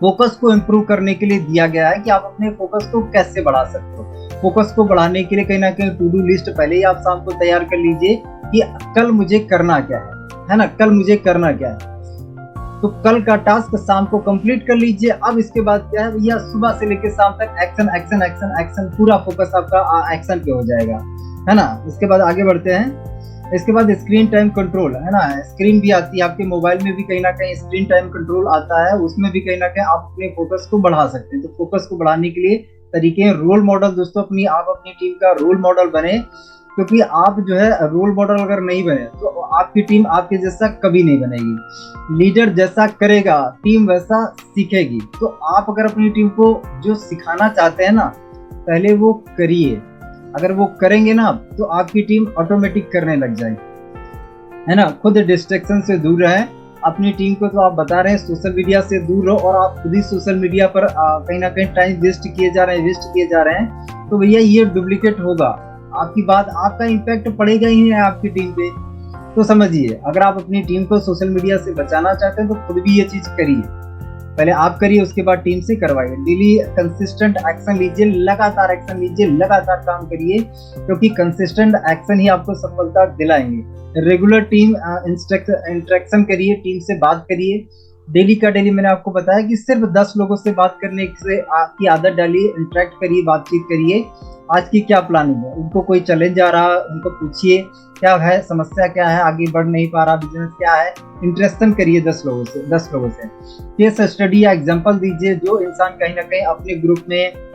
फोकस को इम्प्रूव करने के लिए दिया गया है कि आप अपने फोकस को कैसे बढ़ा सकते हो। फोकस को बढ़ाने के लिए कहीं ना कहीं टू डू लिस्ट पहले ही आप शाम को तैयार कर लीजिए कि कल मुझे करना क्या है ना, कल मुझे करना क्या है। तो कल का टास्क शाम को कंप्लीट कर लीजिए। अब इसके बाद क्या है भैया, सुबह से लेकर शाम तक एक्शन एक्शन एक्शन एक्शन, पूरा फोकस आपका एक्शन पे हो जाएगा, है ना। इसके बाद आगे बढ़ते हैं। इसके बाद स्क्रीन टाइम कंट्रोल, है ना, स्क्रीन भी आती है आपके मोबाइल में भी, कहीं ना कहीं स्क्रीन टाइम कंट्रोल आता है, उसमें भी कहीं ना कहीं आप अपने फोकस को बढ़ा सकते हैं। तो फोकस को बढ़ाने के लिए तरीके हैं। रोल मॉडल दोस्तों, आप अपनी टीम का रोल मॉडल बने, क्योंकि आप जो है रोल मॉडल अगर नहीं बने तो आपकी टीम आपके जैसा कभी नहीं बनेगी। लीडर जैसा करेगा टीम वैसा सीखेगी। तो आप अगर अपनी टीम को जो सिखाना चाहते हैं ना, पहले वो करिए। अगर वो करेंगे ना तो आपकी टीम ऑटोमेटिक करने लग जाएगी, है ना। खुद डिस्ट्रैक्शन से दूर रहें। अपनी टीम को तो आप बता रहे हैं सोशल मीडिया से दूर रहो, और आप खुद ही सोशल मीडिया पर कहीं ना कहीं टाइम वेस्ट किए जा रहे हैं, तो भैया ये डुप्लीकेट होगा। आपकी बात, आपका इम्पैक्ट पड़ेगा ही है आपकी टीम पे। तो समझिए, अगर आप अपनी टीम को सोशल मीडिया से बचाना चाहते हैं तो खुद भी ये चीज करिए। पहले आप करिए, उसके बाद टीम से करवाइए। डेली कंसिस्टेंट एक्शन लीजिए, लगातार एक्शन लीजिए, लगातार काम करिए, क्योंकि कंसिस्टेंट एक्शन ही आपको सफलता दिलाएंगे। रेगुलर टीम इंटरेक्शन करिए, टीम से बात करिए। डेली का डेली मैंने आपको बताया कि सिर्फ 10 लोगों से बात करने से आपकी आदत डालिए, इंटरेक्ट करिए, बातचीत करिए। आज की क्या प्लानिंग है, उनको कोई चैलेंज आ रहा है उनको पूछिए, क्या है समस्या, क्या है, आगे बढ़ नहीं पा रहा बिजनेस, क्या है। इंटरेक्शन करिए 10 लोगों से। केस स्टडी या एग्जांपल दीजिए। जो इंसान कहीं ना कहीं अपने ग्रुप में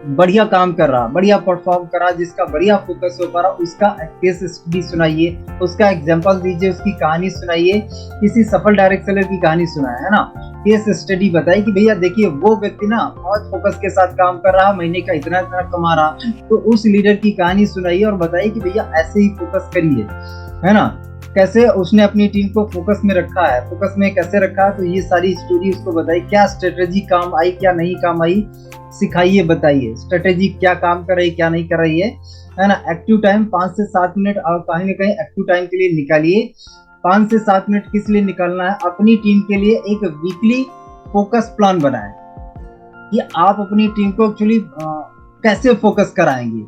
बढ़िया काम कर रहा, बढ़िया परफॉर्म कर रहा, जिसका बढ़िया फोकस हो पा रहा, उसका केस स्टडी सुनाइए, उसका एग्जांपल दीजिए, उसकी कहानी सुनाइए। किसी सफल डायरेक्ट सेलर की कहानी सुनाए, है ना। केस स्टडी बताइए कि भैया देखिए वो व्यक्ति ना बहुत फोकस के साथ काम कर रहा, महीने का इतना इतना कमा रहा, तो उस लीडर की कहानी सुनाइए और बताइए कि भैया ऐसे ही फोकस करिए, है ना। कैसे उसने अपनी टीम को फोकस में रखा है, फोकस में कैसे रखा है, तो ये सारी स्टोरी उसको बताइए। क्या स्ट्रेटेजी काम आई, क्या नहीं काम आई, सिखाइए, बताइए स्ट्रेटेजी क्या काम कर रही है, क्या नहीं कर रही है ना। एक्टिव टाइम 5 से 7 मिनट और कहीं ना कहीं एक्टिव टाइम के लिए निकालिए। 5 से 7 मिनट किस लिए निकालना है, अपनी टीम के लिए एक वीकली फोकस प्लान बनाएं कि आप अपनी टीम को एक्चुअली कैसे फोकस कराएंगे,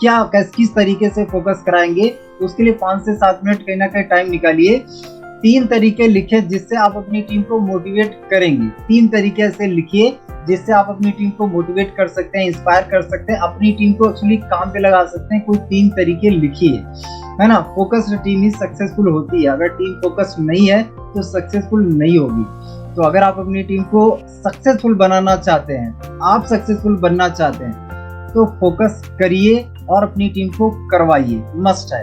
किस तरीके से फोकस कराएंगे। उसके लिए 5 से 7 मिनट कहीं ना कहीं टाइम निकालिए। 3 तरीके लिखे जिससे आप अपनी टीम को मोटिवेट करेंगे। 3 तरीके ऐसे लिखिए जिससे आप अपनी टीम को मोटिवेट कर सकते हैं, इंस्पायर कर सकते हैं, अपनी टीम को एक्चुअली काम पे लगा सकते हैं। कोई 3 तरीके लिखिए, है ना। फोकस्ड टीम ही सक्सेसफुल होती है। अगर टीम फोकस नहीं है तो सक्सेसफुल नहीं होगी। तो अगर आप अपनी टीम को सक्सेसफुल बनाना चाहते हैं, आप सक्सेसफुल बनना चाहते हैं, तो फोकस करिए और अपनी टीम को करवाइए, मस्ट है।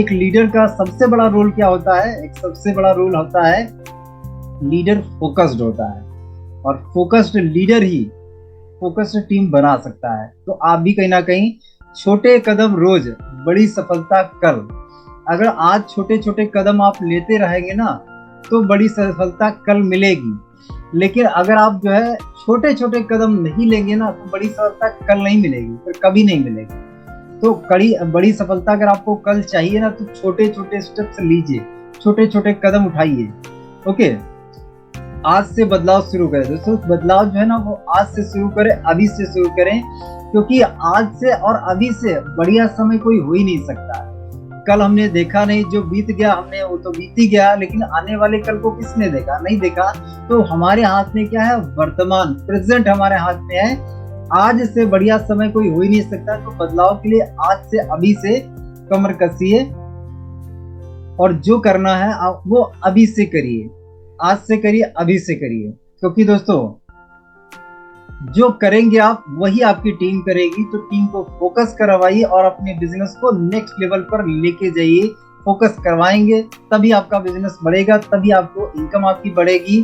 एक लीडर का सबसे बड़ा रोल क्या होता है? एक सबसे बड़ा रोल होता है लीडर फोकस्ड होता है, और फोकस्ड लीडर ही फोकस्ड टीम बना सकता है। तो आप भी कहीं ना कहीं छोटे कदम रोज, बड़ी सफलता कल। अगर आज छोटे छोटे कदम आप लेते रहेंगे ना, तो बड़ी सफलता कल मिलेगी। लेकिन अगर आप जो है छोटे छोटे कदम नहीं लेंगे ना, तो बड़ी सफलता कल नहीं मिलेगी, फिर कभी नहीं मिलेगी। तो बड़ी सफलता अगर आपको कल चाहिए ना, तो छोटे छोटे स्टेप्स लीजिए, छोटे छोटे कदम उठाइए। ओके, आज से बदलाव शुरू करें दोस्तों। बदलाव जो है ना, वो आज से शुरू करें, अभी से शुरू करें, क्योंकि आज से और अभी से बढ़िया समय कोई हो ही नहीं सकता। कल हमने देखा नहीं, जो बीत गया हमने वो तो बीत ही गया, लेकिन आने वाले कल को किसने देखा? नहीं देखा। तो हमारे हाथ में क्या है? वर्तमान, प्रेजेंट हमारे हाथ में है। आज से बढ़िया समय कोई हो ही नहीं सकता। तो बदलाव के लिए आज से अभी से कमर कसिए, और जो करना है आप वो अभी से करिए, आज से करिए, अभी से करिए। क्योंकि दोस्तों, जो करेंगे आप वही आपकी टीम करेगी। तो टीम को फोकस करवाइए और अपने बिजनेस को नेक्स्ट लेवल पर लेके जाइए। फोकस करवाएंगे तभी आपका बिजनेस बढ़ेगा, तभी आपको इनकम आपकी बढ़ेगी।